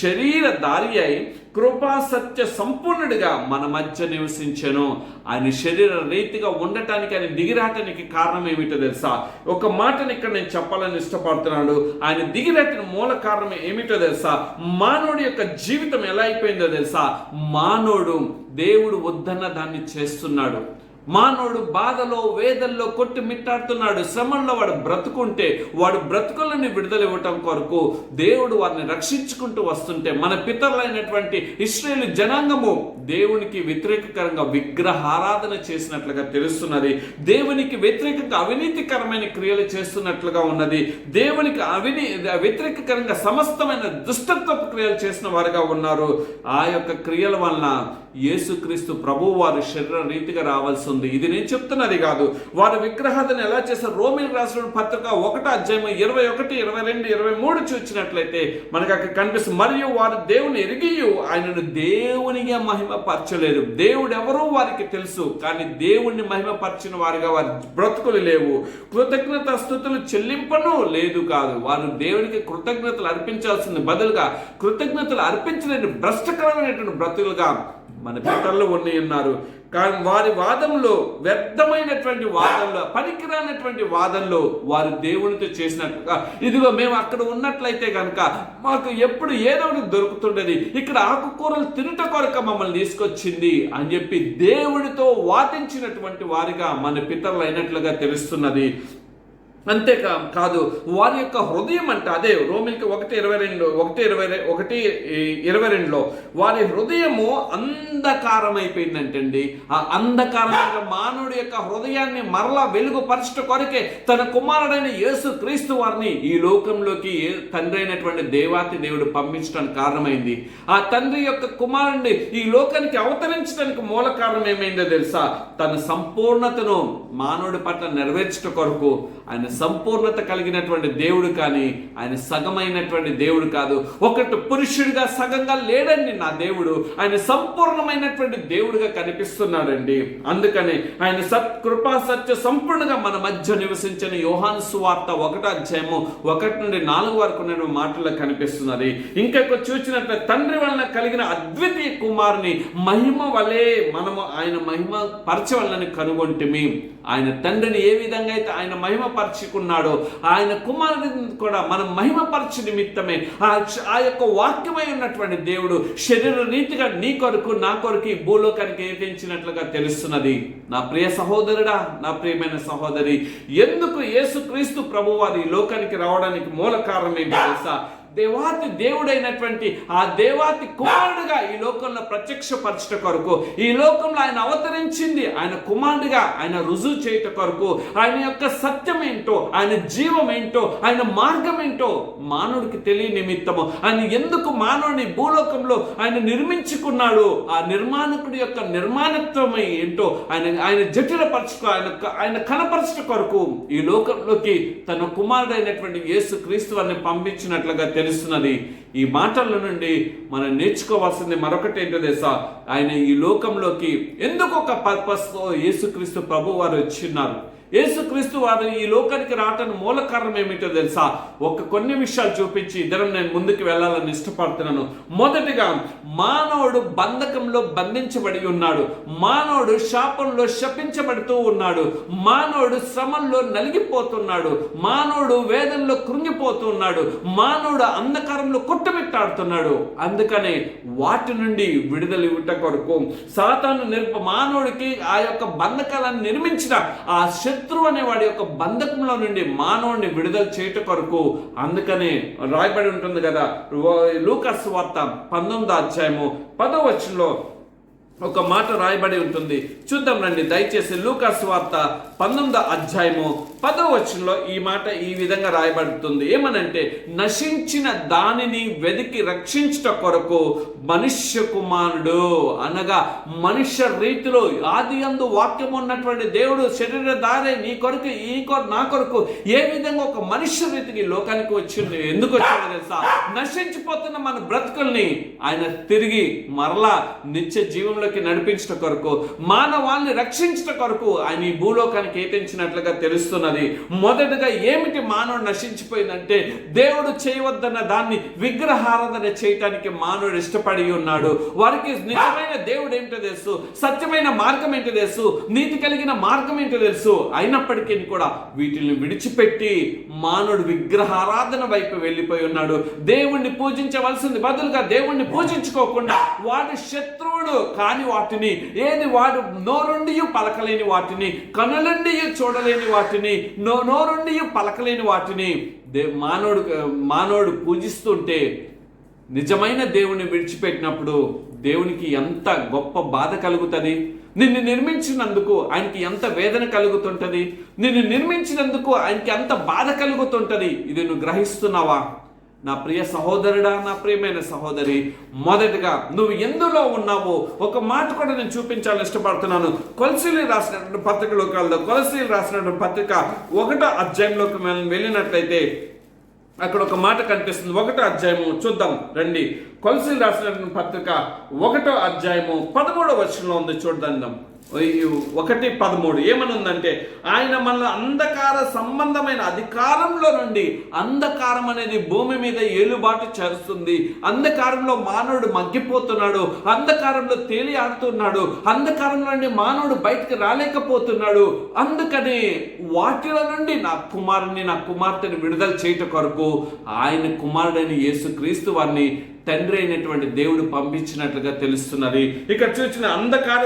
శరీరధారి అయి కృపా సత్య సంపూర్ణుడిగా మన మధ్య నివసించెను. ఆయన శరీర రీతిగా ఉండటానికి, ఆయన దిగిరాటానికి కారణం ఏమిటో తెలుసా? ఒక మాటని ఇక్కడ నేను చెప్పాలని ఇష్టపడుతున్నాడు. ఆయన దిగిరాటిన మూల కారణం ఏమిటో తెలుసా? మానవుడి యొక్క జీవితం ఎలా అయిపోయిందో తెలుసా? మానవుడు దేవుడు వద్దన్న దాన్ని చేస్తున్నాడు. మానవుడు బాధలో వేదల్లో కొట్టి మిట్టాడుతున్నాడు. శ్రమంలో వాడు బ్రతుకుంటే, వాడు బ్రతుకులని విడుదల ఇవ్వటం కొరకు దేవుడు వారిని రక్షించుకుంటూ వస్తుంటే, మన పితరులైనటువంటి ఇశ్రాయేలు జనాంగము దేవునికి వ్యతిరేకకరంగా విగ్రహారాధన చేసినట్లుగా తెలుస్తున్నది. దేవునికి వ్యతిరేకంగా అవినీతికరమైన క్రియలు చేస్తున్నట్లుగా ఉన్నది. దేవునికి వ్యతిరేకకరంగా సమస్తమైన దుష్టత్వపు క్రియలు చేసిన వారుగా ఉన్నారు. ఆ యొక్క క్రియల వలన యేసుక్రీస్తు ప్రభువు వారు శరీర రీతిగా రావాల్సి ఉంది. ఇది నేను చెప్తున్నది కాదు. వారు విగ్రహాలను ఎలా చేశారు? రోమీయులకు రాసిన పత్రిక 1వ అధ్యాయం 21, 22, 23 చూసినట్లయితే మనకు అక్కడ కనిపిస్తుంది. మరియు వారు దేవుని ఎరిగి ఆయనను దేవునిగా మహిమపరచలేదు. దేవుడు ఎవరో వారికి తెలుసు, కానీ దేవుణ్ణి మహిమపరిచిన వారిగా వారి బ్రతుకులు లేవు. కృతజ్ఞత స్తుతులు చెల్లింపను లేదు కాదు. వారు దేవునికి కృతజ్ఞతలు అర్పించాల్సింది బదులుగా కృతజ్ఞతలు అర్పించలేని భ్రష్టకరమైనటువంటి బ్రతుకులుగా మన పితరులు ఉన్నారు. కానీ వారి వాదంలో, వ్యర్థమైనటువంటి వాదంలో, పనికిరానటువంటి వాదంలో వారు దేవునితో చేసినట్టుగా, ఇదిగో మేము అక్కడ ఉన్నట్లయితే కనుక మాకు ఎప్పుడు ఏదో ఒకటి దొరుకుతుండేది, ఇక్కడ ఆకుకూరలు తినుట కొరకు మమ్మల్ని తీసుకొచ్చింది అని చెప్పి దేవుడితో వాదించినటువంటి వారిగా మన పితరులు అయినట్లుగా తెలుస్తున్నది. అంతేకాదు, వారి యొక్క హృదయం అంటే అదే రోమీయులకు 1:22 వారి హృదయము అంధకారం అయిపోయిందంటండి. ఆ అంధకారంగా మానవుడి యొక్క హృదయాన్ని మరలా వెలుగుపరచట కొరకే తన కుమారుడైన యేసు క్రీస్తు వారిని ఈ లోకంలోకి తండ్రి అయినటువంటి దేవాతి దేవుడు పంపించడానికి కారణమైంది. ఆ తండ్రి యొక్క కుమారుడిని ఈ లోకానికి అవతరించడానికి మూల కారణం ఏమైందో తెలుసా? తన సంపూర్ణతను మానవుడి పట్ల నెరవేర్చట కొరకు ఆయన సంపూర్ణత కలిగినటువంటి దేవుడు, కానీ ఆయన సగమైనటువంటి దేవుడు కాదు. ఒకటి పురుషుడిగా సగంగా లేడండి నా దేవుడు. ఆయన సంపూర్ణమైనటువంటి దేవుడిగా కనిపిస్తున్నాడండి. అందుకని ఆయన కృపా సత్య సంపూర్ణంగా మన మధ్య నివసించిన యోహాను సువార్త 1వ అధ్యాయము 1 నుండి 4 వరకు ఉన్న మాటల్లో కనిపిస్తున్నది. ఇంకొక చూసినట్లయితే తండ్రి వలన కలిగిన అద్వితీయ కుమారుని మహిమ వలె మనము ఆయన మహిమ పరచవలని కనుగొంటిమి. ఆయన తండ్రిని ఏ విధంగా అయితే ఆయన మహిమ పరచుకున్నాడో, ఆయన కుమారుడిని కూడా మనం మహిమపరచు నిమిత్తమే ఆ యొక్క వాక్యమై ఉన్నటువంటి దేవుడు శరీర రీతిగా నీ కొరకు నా కొరకు ఈ భూలోకానికి ఏతించినట్లుగా తెలుస్తున్నది. నా ప్రియ సహోదరుడా, నా ప్రియమైన సహోదరి, ఎందుకు యేసుక్రీస్తు ప్రభువారు ఈ లోకానికి రావడానికి మూల కారణం ఏంటి తెలుసా? దేవాతి దేవుడైనటువంటి ఆ దేవాతి కుమారుడుగా ఈ లోకంలో ప్రత్యక్షపరచట కొరకు, ఈ లోకంలో ఆయన అవతరించింది ఆయన కుమారుడుగా ఆయన రుజువు చేయట కొరకు, ఆయన యొక్క సత్యం ఏంటో, ఆయన జీవం ఏంటో, ఆయన మార్గం ఏంటో మానవుడికి తెలియ నిమిత్తము ఆయన ఎందుకు మానవుని భూలోకంలో ఆయన నిర్మించుకున్నాడు, ఆ నిర్మాణకుడి యొక్క నిర్మాణత్వం ఏంటో ఆయన జటిలపరచుకో ఆయన కనపరచట కొరకు ఈ లోకంలోకి తన కుమారుడైనటువంటి యేసు క్రీస్తు వారిని పంపించినట్లుగా తెలుస్తున్నది. ఈ మాటల నుండి మనం నేర్చుకోవాల్సింది మరొకటి ఏంటో తెలుసా? ఆయన ఈ లోకంలోకి ఎందుకు ఒక పర్పస్తో యేసుక్రీస్తు ప్రభు వారు వచ్చిన్నారు. యేసుక్రీస్తు వారు ఈ లోకానికి రావటానికి మూల కారణం ఏమిటో తెలుసా? కొన్ని విషయాలు చూపించి ఇద్దరం నేను ముందుకు వెళ్ళాలని ఇష్టపడుతున్నాను. మొదటిగా, మానవుడు బంధకంలో బంధించబడి ఉన్నాడు, మానవుడు శాపంలో శపించబడుతూ ఉన్నాడు, మానవుడు శ్రమంలో నలిగిపోతున్నాడు, మానవుడు వేదనలో కృంగిపోతున్నాడు, మానవుడు అంధకారంలో కొట్టుమిట్టాడుతున్నాడు. అందుకనే వాటి నుండి విడుదల ఇవ్వట కొరకు సాతాను మానవుడికి ఆ యొక్క బంధకాలను నిర్మించిన ఆ శత్రువు అనే వాడి యొక్క బంధకంలో నుండి మానవుడిని విడుదల చేయట కొరకు అందుకనే రాయబడి ఉంటుంది కదా, లూకాసు సువార్త 19వ అధ్యాయము 10వ వచనంలో ఒక మాట రాయబడి ఉంటుంది. చూద్దాం రండి దయచేసి. లూకాసు సువార్త 19వ అధ్యాయము 10వ వచనంలో ఈ మాట ఈ విధంగా రాయబడుతుంది. ఏమనంటే, నశించిన దానిని వెదికి రక్షించుట కొరకు మనుష్య కుమారుడు, అనగా మనుష్య రీతిలో ఆది యందు వాక్యం ఉన్నటువంటి దేవుడు శరీరధారి నా కొరకు ఏ విధంగా ఒక మనుష్య రీతికి లోకానికి వచ్చింది. ఎందుకు వచ్చాడు తెలుసా? నశించిపోతున్న మన బ్రతుకుల్ని ఆయన తిరిగి మరలా నిత్య జీవంలోకి నడిపించట కొరకు, మానవాళ్ళని రక్షించట కొరకు ఆయన ఈ భూలోకానికి ఏతించినట్లుగా తెలుస్తున్నది. మొదటగా ఏమిటి మానవుడు నశించిపోయిందంటే, దేవుడు చేయవద్దన్న దాన్ని విగ్రహారాధన చేయటానికి మానవుడు ఇష్టపడి ఉన్నాడు. వారికి నిజమైన దేవుడు ఏంటో తెలుసు, సత్యమైన మార్గం ఏంటో తెలుసు, నీతి కలిగిన మార్గం ఏంటో తెలుసు. అయినప్పటికీ కూడా వీటిని విడిచిపెట్టి మానవుడు విగ్రహారాధన వైపు వెళ్ళిపోయి ఉన్నాడు. దేవుణ్ణి పూజించవలసింది బదులుగా దేవుణ్ణి పూజించుకోకుండా వాడు శత్రువుడు కాని వాటిని, ఏది వాడు నోరుండి పలకలేని వాటిని, కనులుండి చూడలేని వాటిని, నోరుండి పలకలేని వాటిని మానవుడు పూజిస్తుంటే, నిజమైన దేవుని విడిచిపెట్టినప్పుడు దేవునికి ఎంత గొప్ప బాధ కలుగుతుంది. నిన్ను నిర్మించినందుకు ఆయనకి ఎంత వేదన కలుగుతుంటది, నిన్ను నిర్మించినందుకు ఆయనకి ఎంత బాధ కలుగుతుంటది. ఇది నువ్వు గ్రహిస్తున్నావా? నా ప్రియ సహోదరుడా, నా ప్రియమైన సహోదరి, మొదటిగా నువ్వు ఎందులో ఉన్నావో ఒక మాట కూడా నేను చూపించాలని ఇష్టపడుతున్నాను. కొలసీలు రాసినటువంటి పత్రికలోకి వెళ్దాం. కొలసీలు రాసినటువంటి పత్రిక 1వ అధ్యాయంలోకి వెళ్ళినట్లయితే అక్కడ ఒక మాట కనిపిస్తుంది. 1వ అధ్యాయము చూద్దాం రండి. కొలసీలు రాసినటువంటి పత్రిక 1వ అధ్యాయము 13వ వచనంలో ఉంది. చూద్దాం 1:13 ఏమనుందంటే, ఆయన మన అంధకార సంబంధమైన అధికారంలో నుండి, అంధకారం అనేది భూమి మీద ఏలుబాటు చేస్తుంది, అంధకారంలో మానవుడు మగ్గిపోతున్నాడు, అంధకారంలో తేలి ఆడుతున్నాడు, అంధకారంలో నుండి మానవుడు బయటకు రాలేకపోతున్నాడు. అందుకని వాటిలో నుండి నా కుమార్తెని విడుదల చేయట కొరకు ఆయన కుమారుడైన యేసుక్రీస్తు వారిని తండ్రి అయినటువంటి దేవుడు పంపించినట్లుగా తెలుస్తున్నది. ఇక్కడ చూసిన అంధకార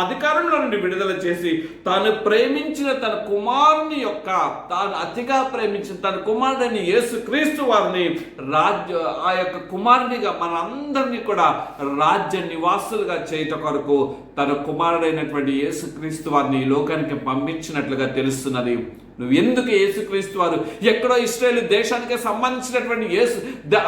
అధికారంలో నుండి విడుదల చేసి తాను ప్రేమించిన తన కుమారుని తాను అతిగా ప్రేమించిన తన కుమారుడైన యేసుక్రీస్తు వారిని ఆ యొక్క కుమారునిగా మనందరినీ కూడా రాజ్య నివాసులుగా చేయట కొరకు తన కుమారుడైనటువంటి యేసుక్రీస్తు వారిని ఈ లోకానికి పంపించినట్లుగా తెలుస్తున్నది. నువ్వు ఎందుకు యేసుక్రీస్తు వారు ఎక్కడో ఇశ్రాయేలు దేశానికి సంబంధించినటువంటి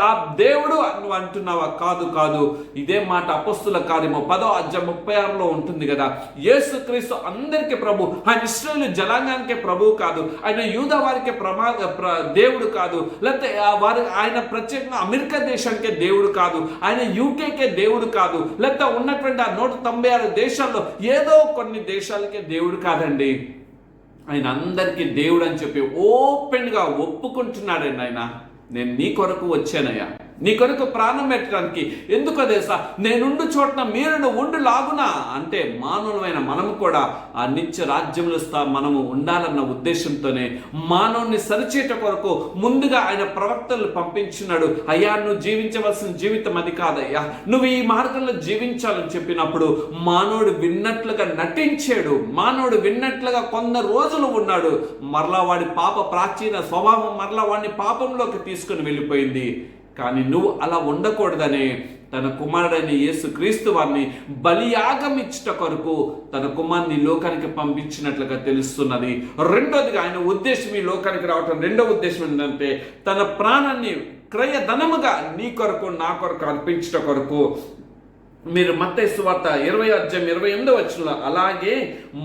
ఆ దేవుడు నువ్వు అంటున్నావా? కాదు. ఇదే మాట అపొస్తలుల కార్యము 10వ అధ్యాయం 36లో ఉంటుంది కదా. యేసుక్రీస్తు అందరికీ ప్రభు. ఆయన ఇశ్రాయేలు జనాంగానికే ప్రభువు కాదు, ఆయన యూదా వారికి దేవుడు కాదు, లేకపోతే ఆయన ప్రత్యేకంగా అమెరికా దేశానికే దేవుడు కాదు, ఆయన యూకేకే దేవుడు కాదు, లేకపోతే ఉన్నటువంటి ఆ 196 దేశాల్లో ఏదో కొన్ని దేశాలకే దేవుడు కాదండి. ఆయన అందరికీ దేవుడు అని చెప్పి ఓపెన్గా ఒప్పుకుంటున్నాడండి. ఆయన నేను నీ కొరకు వచ్చానయ్యా, నీ కొరకు ప్రాణం పెట్టడానికి. ఎందుకో తెలుసా? నేనుండు చోట్న మీరు ఉండు లాగునా అంటే మానవులమైన మనము కూడా ఆ నిత్య రాజ్యంలో మనము ఉండాలన్న ఉద్దేశంతోనే మానవుని సరిచేట కొరకు ముందుగా ఆయన ప్రవక్తలు పంపించినాడు. అయ్యా, నువ్వు జీవించవలసిన జీవితం అది కాదయ్యా, నువ్వు ఈ మార్గంలో జీవించాలని చెప్పినప్పుడు మానవుడు విన్నట్లుగా నటించాడు. మానవుడు విన్నట్లుగా కొంత రోజులు ఉన్నాడు. మరలా వాడి ప్రాచీన స్వభావం మరలా వాడిని పాపంలోకి తీసుకుని వెళ్ళిపోయింది. కానీ నువ్వు అలా ఉండకూడదని తన కుమారుడైన యేసుక్రీస్తు వారిని బలియాగం ఇచ్చుట కొరకు తన కుమారుని లోకానికి పంపించినట్లుగా తెలుస్తున్నది. రెండోదిగా ఆయన ఉద్దేశం ఈ లోకానికి రావటం రెండో ఉద్దేశం ఏంటంటే, తన ప్రాణాన్ని క్రయధనముగా నీ కొరకు నా కొరకు అర్పించుట కొరకు. మీరు మత్తయి సువార్త 20వ అధ్యాయం 28వ వచనంలో, అలాగే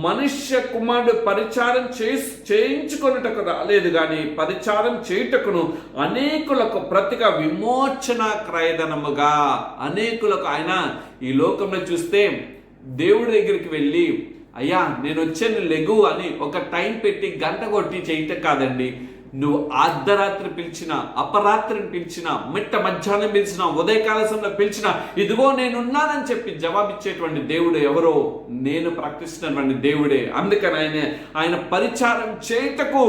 మనుష్య కుమారుడు పరిచారం చేయించుకొనుటకు రాలేదు కానీ పరిచారం చేయుటకును అనేకులకు ప్రతిగా విమోచన క్రయధనముగా. అనేకులకు ఆయన ఈ లోకంలో చూస్తే దేవుడి దగ్గరికి వెళ్ళి అయ్యా నేను వచ్చాను లెగు అని ఒక టైం పెట్టి గంట కొట్టి చేయటం కాదండి. నువ్వు అర్ధరాత్రి పిలిచినా, అపరాత్రిని పిలిచినా, మిట్ట మధ్యాహ్నం పిలిచినా, ఉదయకాల సమయంలో పిలిచినా, ఇదిగో నేనున్నానని చెప్పి జవాబిచ్చేటువంటి దేవుడు ఎవరో? నేను ప్రకటిస్తున్నటువంటి దేవుడే. అందుకని ఆయన పరిచారం చేయటకు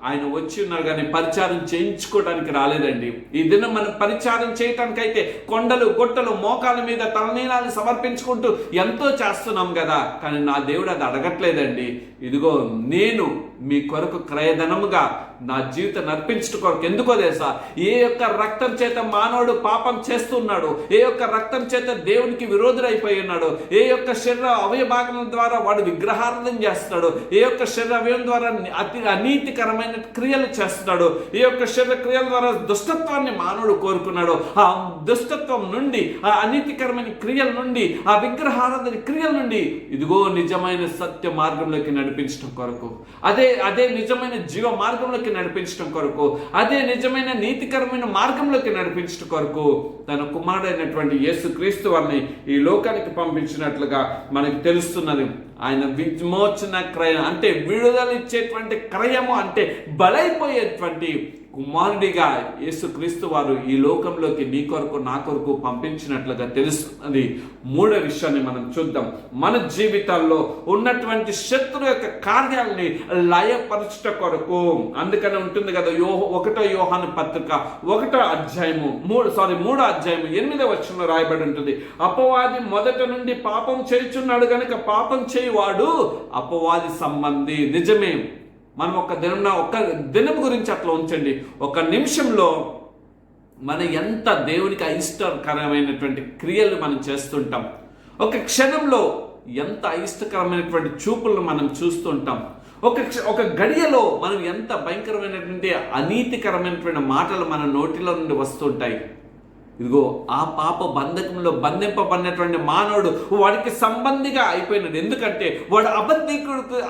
ఆయన వచ్చి ఉన్నారు, కానీ పరిచారం చేయించుకోవడానికి రాలేదండి. ఈ దినం మనం పరిచారం చేయటానికైతే కొండలు గొట్టలు మోకాల మీద తలనీలాన్ని సమర్పించుకుంటూ ఎంతో చేస్తున్నాం కదా, కానీ నా దేవుడు అది అడగట్లేదండి. ఇదిగో నేను మీ కొరకు క్రయధనముగా నా జీవితం నర్పించట కొరకు. ఎందుకో తెలుసా? ఏ యొక్క రక్తం చేత మానవుడు పాపం చేస్తున్నాడు, ఏ యొక్క రక్తం చేత దేవునికి విరోధుడైపోయి ఉన్నాడు, ఏ యొక్క శరీర అవయభాగం ద్వారా వాడు విగ్రహారాధన చేస్తున్నాడు, ఏ యొక్క శరీర అవయవం ద్వారా అనీతికరమైన క్రియలు చేస్తున్నాడు, ఏ యొక్క శరీర క్రియల ద్వారా దుష్టత్వాన్ని మానవుడు కోరుకున్నాడు, ఆ దుష్టత్వం నుండి, ఆ అనీతికరమైన క్రియల నుండి, ఆ విగ్రహారాధన క్రియల నుండి ఇదిగో నిజమైన సత్య మార్గంలోకి నడిపించడం కొరకు, అదే నిజమైన జీవ మార్గంలోకి నడిపించడం కొరకు, అదే నిజమైన నీతికరమైన మార్గంలోకి నడిపించడం కొరకు తన కుమారుడైనటువంటి యేసుక్రీస్తు వారిని ఈ లోకానికి పంపించినట్లుగా మనకు తెలుస్తున్నది. ఆయన విమోచన క్రయం అంటే విడుదల ఇచ్చేటువంటి క్రయము అంటే బలైపోయేటువంటి కుమారుడిగా యేసుక్రీస్తు వారు ఈ లోకంలోకి నీ కొరకు నా కొరకు పంపించినట్లుగా తెలుస్తున్నది. మూడో విషయాన్ని మనం చూద్దాం. మన జీవితాల్లో ఉన్నటువంటి శత్రు యొక్క కార్యాలని లయపరచుట కొరకు. అందుకని ఉంటుంది కదా, 1 యోహాను పత్రిక 1వ అధ్యాయము 3వ అధ్యాయము 8వ వచనంలో రాయబడి ఉంటుంది, అపవాది మొదట నుండి పాపం చేయుచున్నాడు గనుక పాపం చేయువాడు అపవాది సంబంధి. నిజమే. మనం ఒక దినం గురించి అట్లా ఉంచండి, ఒక నిమిషంలో మనం ఎంత దేవునికి అయిష్టకరమైనటువంటి క్రియలు మనం చేస్తుంటాం, ఒక క్షణంలో ఎంత అయిష్టకరమైనటువంటి చూపులను మనం చూస్తుంటాం, ఒక గడియలో మనం ఎంత భయంకరమైనటువంటి అనీతికరమైనటువంటి మాటలు మన నోటిలో నుండి వస్తుంటాయి. ఇదిగో ఆ పాప బంధకంలో బంధింపబడినటువంటి మానవుడు వాడికి సంబంధిగా అయిపోయినాడు. ఎందుకంటే వాడు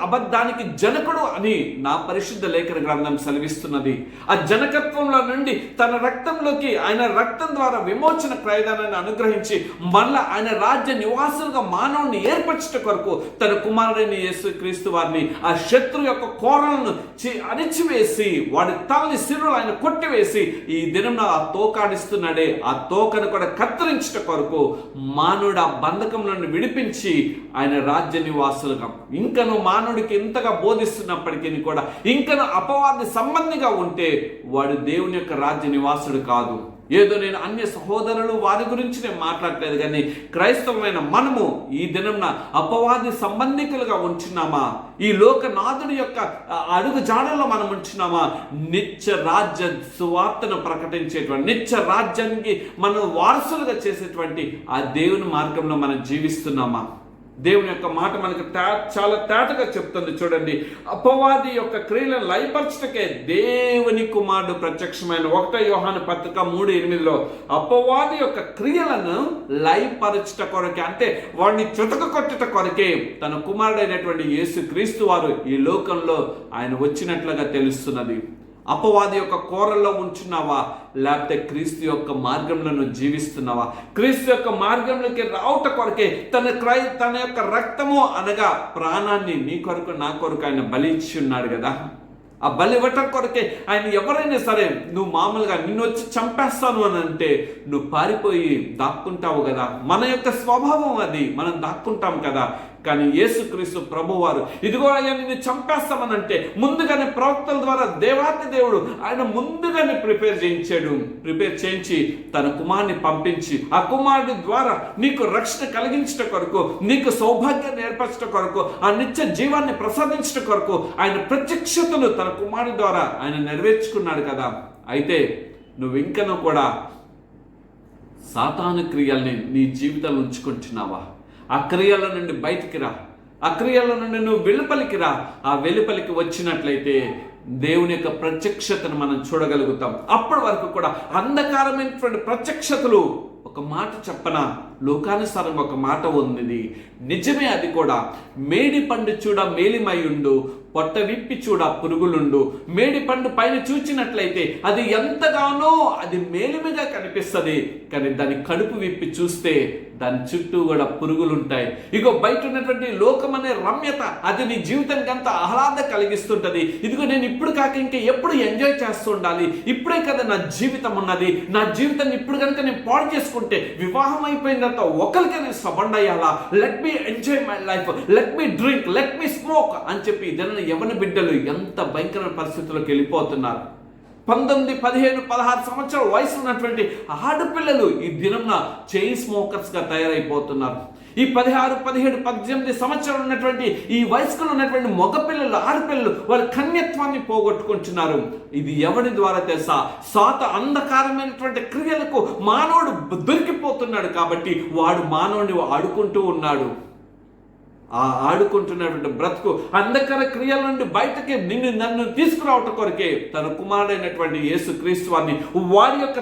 అబద్ధానికి జనకుడు అని నా పరిశుద్ధ లేఖన గ్రంథం సెలవిస్తున్నది. ఆ జనకత్వంలో నుండి తన రక్తంలోకి ఆయన రక్తం ద్వారా విమోచన క్రయదానాన్ని అనుగ్రహించి మళ్ళా ఆయన రాజ్య నివాసులుగా మానవుని ఏర్పరచట కొరకు తన కుమారుడైన యేసుక్రీస్తు వారిని ఆ శత్రు యొక్క కోరలను అణిచివేసి వాడి తలని సిరులు ఆయన కొట్టివేసి ఈ దినం ఆ తోకాడిస్తున్నాడే, ఆ తోకను కూడా కత్తిరించట కొరకు మానవుడు ఆ బంధకం నుండి విడిపించి ఆయన రాజ్య నివాసులుగా, ఇంకను మానవుడికి ఇంతగా బోధిస్తున్నప్పటికీ కూడా ఇంకను అపవాది సంబంధిగా ఉంటే వాడు దేవుని యొక్క రాజ్య నివాసుడు కాదు. ఏదో నేను అన్య సహోదరులు వారి గురించి నేను మాట్లాడలేదు, కానీ క్రైస్తవమైన మనము ఈ దినంన అపవాది సంబంధికులుగా ఉంచున్నామా? ఈ లోకనాథుడి యొక్క అడుగు జాడల్లో మనం ఉంచున్నామా? నిత్య రాజ్య సువార్తను ప్రకటించేటువంటి, నిత్య రాజ్యానికి మనం వారసులుగా చేసేటువంటి ఆ దేవుని మార్గంలో మనం జీవిస్తున్నామా? దేవుని యొక్క మాట మనకు చాలా తేటగా చెప్తుంది. చూడండి, అపవాది యొక్క క్రియలను లయపరచటకే దేవుని కుమారుడు ప్రత్యక్షమైన 1 యోహాను పత్రిక 3:8 అపవాది యొక్క క్రియలను లయపరచట కొరకే, అంటే వాడిని చుతక కొట్టట కొరకే తన కుమారుడైనటువంటి యేసుక్రీస్తు వారు ఈ లోకంలో ఆయన వచ్చినట్లుగా తెలుస్తున్నది. అపవాది యొక్క కోరల్లో ఉంచున్నావా, లేకపోతే క్రీస్తు యొక్క మార్గంలో జీవిస్తున్నావా? క్రీస్తు యొక్క మార్గంలోకి రావట కొరకే తన యొక్క రక్తము అనగా ప్రాణాన్ని నీ కొరకు నా కొరకు ఆయన బలి ఇచ్చి ఉన్నాడు కదా. ఆ బలి ఇవ్వటం కొరకే ఆయన ఎవరైనా సరే నువ్వు మామూలుగా నిన్ను వచ్చి చంపేస్తాను అని అంటే నువ్వు పారిపోయి దాక్కుంటావు కదా. మన యొక్క స్వభావం అది, మనం దాక్కుంటాం కదా. కానీ యేసుక్రీస్తు ప్రభువారు ఇదిగో ఆయన నిన్ను చంపేస్తామనంటే ముందుగానే ప్రవక్తల ద్వారా దేవాతి దేవుడు ఆయన ముందుగానే ప్రిపేర్ చేయించి తన కుమారుని పంపించి ఆ కుమారుడి ద్వారా నీకు రక్షణ కలిగించట కొరకు, నీకు సౌభాగ్యాన్ని ఏర్పరచట కొరకు, ఆ నిత్య జీవాన్ని ప్రసాదించట కొరకు ఆయన ప్రత్యక్షతను తన కుమారుడి ద్వారా ఆయన నెరవేర్చుకున్నాడు కదా. అయితే నువ్వు ఇంకనూ కూడా సాతాను క్రియల్ని నీ జీవితంలో ఉంచుకుంటున్నావా? ఆ క్రియల నుండి బయటికి రా, ఆ క్రియల నుండి నువ్వు వెలుపలికి రా. ఆ వెలుపలికి వచ్చినట్లయితే దేవుని యొక్క ప్రత్యక్షతను మనం చూడగలుగుతాం. అప్పటి వరకు కూడా అంధకారమైనటువంటి ప్రత్యక్షతలు, ఒక మాట చెప్పనా, లోకానుసారంగా ఒక మాట ఉంది, నిజమే. అది కూడా మేడి పండు చూడ మేలిమయుండు, పొట్ట విప్పి చూడ పురుగులుండు. మేడి పండు పైన చూచినట్లయితే అది ఎంతగానో అది మేలిమిగా కనిపిస్తుంది, కానీ దాని కడుపు విప్పి చూస్తే దాని చుట్టూ కూడా పురుగులుంటాయి. ఇగో బయట ఉన్నటువంటి లోకం అనే రమ్యత అది నీ జీవితానికి అంత ఆహ్లాద కలిగిస్తుంటది. ఇదిగో నేను ఇప్పుడు కాక ఇంకా ఎప్పుడు ఎంజాయ్ చేస్తూ ఉండాలి, ఇప్పుడే కదా నా జీవితం ఉన్నది, నా జీవితాన్ని ఇప్పుడు కనుక నేను పాడు చేసుకుంటే వివాహం అయిపోయిన తర్వాత ఒకరికే నేను సబండ్ అయ్యాలా, let me enjoy my life, let me drink, let me smoke అని చెప్పి ఇద్దరు యవ్వన బిడ్డలు ఎంత భయంకరమైన పరిస్థితుల్లోకి వెళ్ళిపోతున్నారు. 19, 15, 16 సంవత్సరాల వయసు ఉన్నటువంటి ఆడపిల్లలు ఈ దినంన చైన్ స్మోకర్స్ గా తయారైపోతున్నారు. ఈ 16, 17, 18 సంవత్సరాలు ఉన్నటువంటి ఈ వయస్కులు ఉన్నటువంటి మగపిల్లలు, ఆడపిల్లలు వాళ్ళ కన్యత్వాన్ని పోగొట్టుకుంటున్నారు. ఇది ఎవరి ద్వారా తెలుసా? సాత అంధకారమైనటువంటి క్రియలకు మానవుడు దొరికిపోతున్నాడు కాబట్టి వాడు మానవుడిని ఆడుకుంటూ ఉన్నాడు. ఆ ఆడుకుంటున్నటువంటి బ్రతుకు అంధకార క్రియల నుండి బయటకి నన్ను తీసుకురావటం కొరకే తన కుమారుడైనటువంటి యేసుక్రీస్తు వారిని వారి యొక్క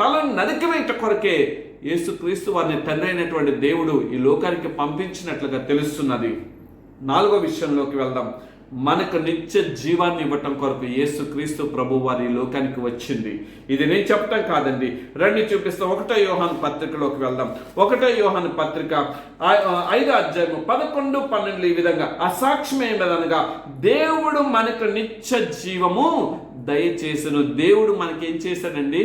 తలను నరికివేయట కొరకే యేసుక్రీస్తు వారిని తండ్రి అయినటువంటి దేవుడు ఈ లోకానికి పంపించినట్లుగా తెలుస్తున్నది. 4వ విషయంలోకి వెళ్దాం. మనకు నిత్య జీవాన్ని ఇవ్వటం కొరకు యేసుక్రీస్తు ప్రభు వారి లోకానికి వచ్చింది. ఇది నేను చెప్పటం కాదండి, రండి చూపిస్తాం. 1వ యోహాను పత్రికలోకి వెళ్దాం. 1వ యోహాను పత్రిక 5వ అధ్యాయం 11, 12 ఈ విధంగా అసాక్ష్యం ఏంటనగా దేవుడు మనకు నిత్య జీవము దయచేసను. దేవుడు మనకి ఏం చేశాడండి?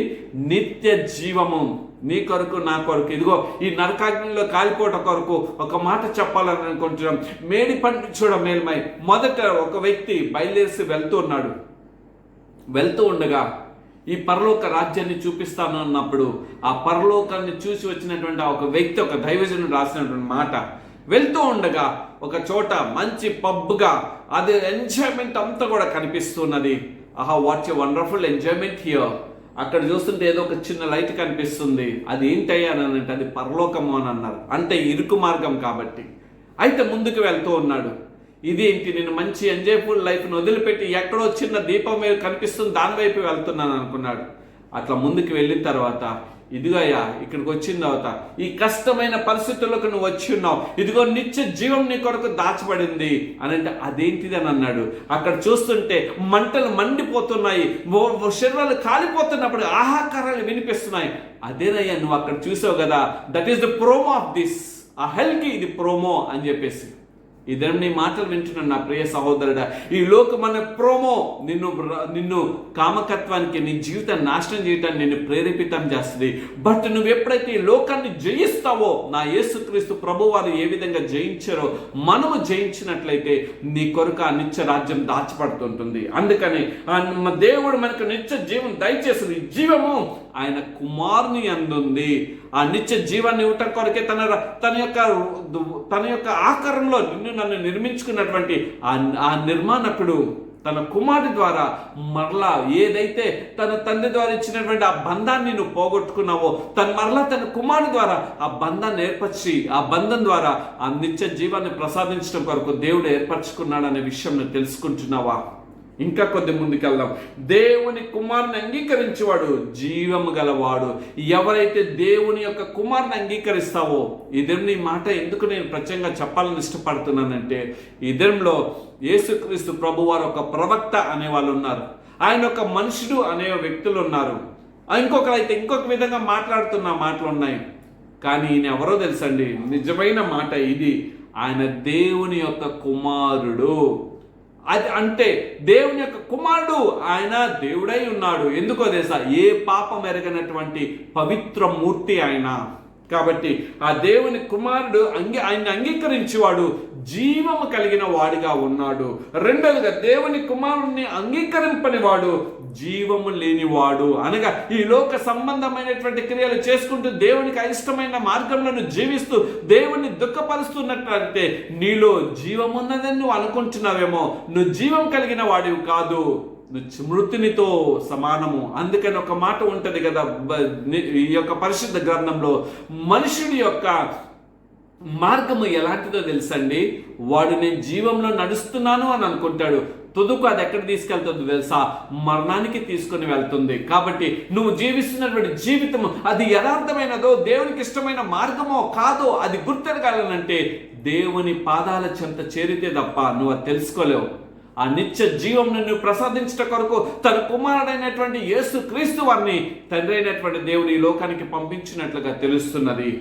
నిత్య జీవము. నీ కొరకు నా కొరకు, ఇదిగో ఈ నరకాగ్నిలో కాలిపోవటం కొరకు ఒక మాట చెప్పాలని అనుకుంటున్నాం. మేడి పండు చూడ మేల్మై. మొదట ఒక వ్యక్తి బయలుదేరి వెళ్తూ ఉండగా ఈ పరలోక రాజ్యాన్ని చూపిస్తాను అన్నప్పుడు ఆ పరలోకాన్ని చూసి వచ్చినటువంటి ఒక వ్యక్తి, ఒక దైవజనుడు రాసినటువంటి మాట, వెళ్తూ ఉండగా ఒక చోట మంచి పబ్గా అది ఎంజాయ్మెంట్ అంతా కూడా కనిపిస్తున్నది. ఆహా, what's a wonderful enjoyment here. అక్కడ చూస్తుంటే ఏదో ఒక చిన్న లైట్ కనిపిస్తుంది. అది ఏంటయ్యా అని అంటే అది పరలోకము అని అన్నారు. అంటే ఇరుకు మార్గం కాబట్టి. అయితే ముందుకు వెళ్తూ ఉన్నాడు. ఇదేంటి, నేను మంచి ఎంజాయ్ఫుల్ లైఫ్ను వదిలిపెట్టి ఎక్కడో చిన్న దీపం మీద కనిపిస్తుంది దాని వైపు వెళ్తున్నాను అనుకున్నాడు. అట్లా ముందుకు వెళ్ళిన తర్వాత ఇదిగోయ్యా ఇక్కడికి వచ్చిన తర్వాత ఈ కష్టమైన పరిస్థితుల్లోకి నువ్వు వచ్చి ఉన్నావు, ఇదిగో నిత్య జీవం నీ కొరకు దాచబడింది అని అంటే అదేంటిది అని అన్నాడు. అక్కడ చూస్తుంటే మంటలు మండిపోతున్నాయి, శరీరాలు కాలిపోతున్నప్పుడు ఆహాకారాలు వినిపిస్తున్నాయి. అదేనయ్యా నువ్వు అక్కడ చూసావు కదా, that is the promo of this. ఆ హెల్కి ఇది ప్రోమో అని చెప్పేసి. ఇద్దరు నీ మాటలు వింటున్నాను నా ప్రియ సహోదరుడా. ఈ లోకం అనే ప్రోమో నిన్ను కామకత్వానికి, నీ జీవితాన్ని నాశనం చేయడానికి నిన్ను ప్రేరేపితం చేస్తుంది. బట్ నువ్వు ఎప్పుడైతే ఈ లోకాన్ని జయిస్తావో, నా యేసుక్రీస్తు ప్రభు వారు ఏ విధంగా జయించారో మనము జయించినట్లయితే నీ కొరకు ఆ నిత్య రాజ్యం దాచిపడుతుంటుంది. అందుకని దేవుడు మనకు నిత్య జీవం దయచేసింది. జీవము ఆయన కుమారుని అందుంది. ఆ నిత్య జీవాన్ని ఇవ్వటం కొరకే తన యొక్క ఆకారంలో నన్ను నిర్మించుకున్నటువంటి ఆ నిర్మాణకుడు తన కుమారుడి ద్వారా మరలా ఏదైతే తన తండ్రి ద్వారా ఇచ్చినటువంటి ఆ బంధాన్ని నువ్వు పోగొట్టుకున్నావో మరలా తన కుమారుడి ద్వారా ఆ బంధాన్ని ఏర్పరిచి ఆ బంధం ద్వారా ఆ నిత్య జీవాన్ని ప్రసాదించడం కొరకు దేవుడు ఏర్పరచుకున్నాడు అనే విషయం నువ్వు తెలుసుకుంటున్నావా? ఇంకా కొద్ది ముందుకెళ్దాం. దేవుని కుమారుని అంగీకరించేవాడు జీవము గలవాడు. ఎవరైతే దేవుని యొక్క కుమారుని అంగీకరిస్తావో, ఇద్దరిని మాట ఎందుకు నేను ప్రత్యేకంగా చెప్పాలని ఇష్టపడుతున్నానంటే, ఇద్దరిలో యేసుక్రీస్తు ప్రభువారు ఒక ప్రవక్త అనే వాళ్ళు ఉన్నారు, ఆయన ఒక మనుషుడు అనే వ్యక్తులు ఉన్నారు, ఇంకొకరైతే ఇంకొక విధంగా మాట్లాడుతున్న మాటలు ఉన్నాయి. కానీ ఈయన ఎవరో తెలుసండి, నిజమైన మాట ఇది, ఆయన దేవుని యొక్క కుమారుడు. అది అంటే దేవుని యొక్క కుమారుడు, ఆయన దేవుడై ఉన్నాడు. ఎందుకో తెలుసా? ఏ పాపం ఎరగనటువంటి పవిత్ర మూర్తి ఆయన. కాబట్టి ఆ దేవుని కుమారుడు ఆయన అంగీకరించేవాడు జీవము కలిగిన వాడిగా ఉన్నాడు. రెండవదిగా దేవుని కుమారుడిని అంగీకరింపని వాడు జీవము లేనివాడు. అనగా ఈ లోక సంబంధమైనటువంటి క్రియలు చేసుకుంటూ దేవునికి అయిష్టమైన మార్గంలో జీవిస్తూ దేవుణ్ణి దుఃఖపరుస్తున్నట్లయితే నీలో జీవమున్నదని నువ్వు అనుకుంటున్నావేమో, నువ్వు జీవం కలిగిన వాడివి కాదు, నువ్వు మృతునితో సమానము. అందుకని ఒక మాట ఉంటుంది కదా ఈ యొక్క పరిశుద్ధ గ్రంథంలో, మనుషుడి యొక్క మార్గము ఎలాంటిదో తెలుసండి. వాడు నేను జీవంలో నడుస్తున్నాను అని అనుకుంటాడు, తుదుకు అది ఎక్కడ తీసుకెళ్తుంది తెలుసా? మరణానికి తీసుకుని వెళ్తుంది. కాబట్టి నువ్వు జీవిస్తున్నటువంటి జీవితం అది యథార్థమైనదో, దేవునికి ఇష్టమైన మార్గమో కాదో అది గుర్తెరగాలనంటే దేవుని పాదాల చెంత చేరితే తప్ప నువ్వు అది తెలుసుకోలేవు. ఆ నిత్య జీవం నువ్వు ప్రసాదించట కొరకు తన కుమారుడైనటువంటి యేసు క్రీస్తు వారిని తండ్రి అయినటువంటి దేవుని ఈ లోకానికి పంపించినట్లుగా తెలుస్తున్నది.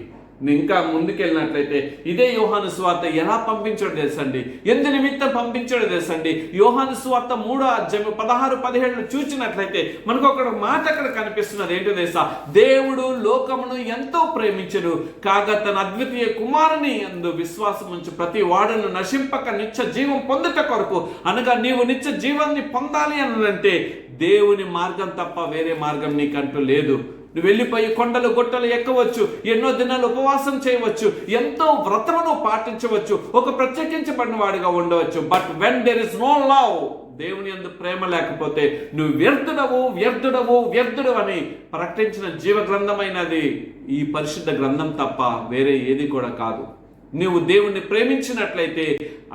ఇంకా ముందుకెళ్ళినట్లయితే ఇదే యోహాను సువార్త ఎలా పంపించాడో తెలుసండి, ఎందు నిమిత్తం పంపించాడో తెలుసండి. యోహాను సువార్త 3వ అధ్యాయం 16-17 చూసినట్లయితే మనకు ఒక మాట అక్కడ కనిపిస్తున్నది. ఏంటో తెలుసా? దేవుడు లోకమును ఎంతో ప్రేమించెను కాగా తన అద్వితీయ కుమారుని యందు విశ్వాసం ఉంచి ప్రతి వాడును నశింపక నిత్య జీవం పొందుట కొరకు, అనగా నీవు నిత్య జీవాన్ని పొందాలి అనంటే దేవుని మార్గం తప్ప వేరే మార్గం నీకంటూ లేదు. నువ్వు వెళ్ళిపోయి కొండలు గుట్టలు ఎక్కవచ్చు, ఎన్నో దినాలు ఉపవాసం చేయవచ్చు, ఎంతో వ్రతమును పాటించవచ్చు, ఒక ప్రత్యేకించబడిన వాడిగా ఉండవచ్చు. But when there is no love, దేవుని యందు ప్రేమ లేకపోతే నువ్వు వ్యర్థుడవు అని ప్రకటించిన జీవ గ్రంథమైనది ఈ పరిశుద్ధ గ్రంథం తప్ప వేరే ఏది కూడా కాదు. నువ్వు దేవుణ్ణి ప్రేమించినట్లయితే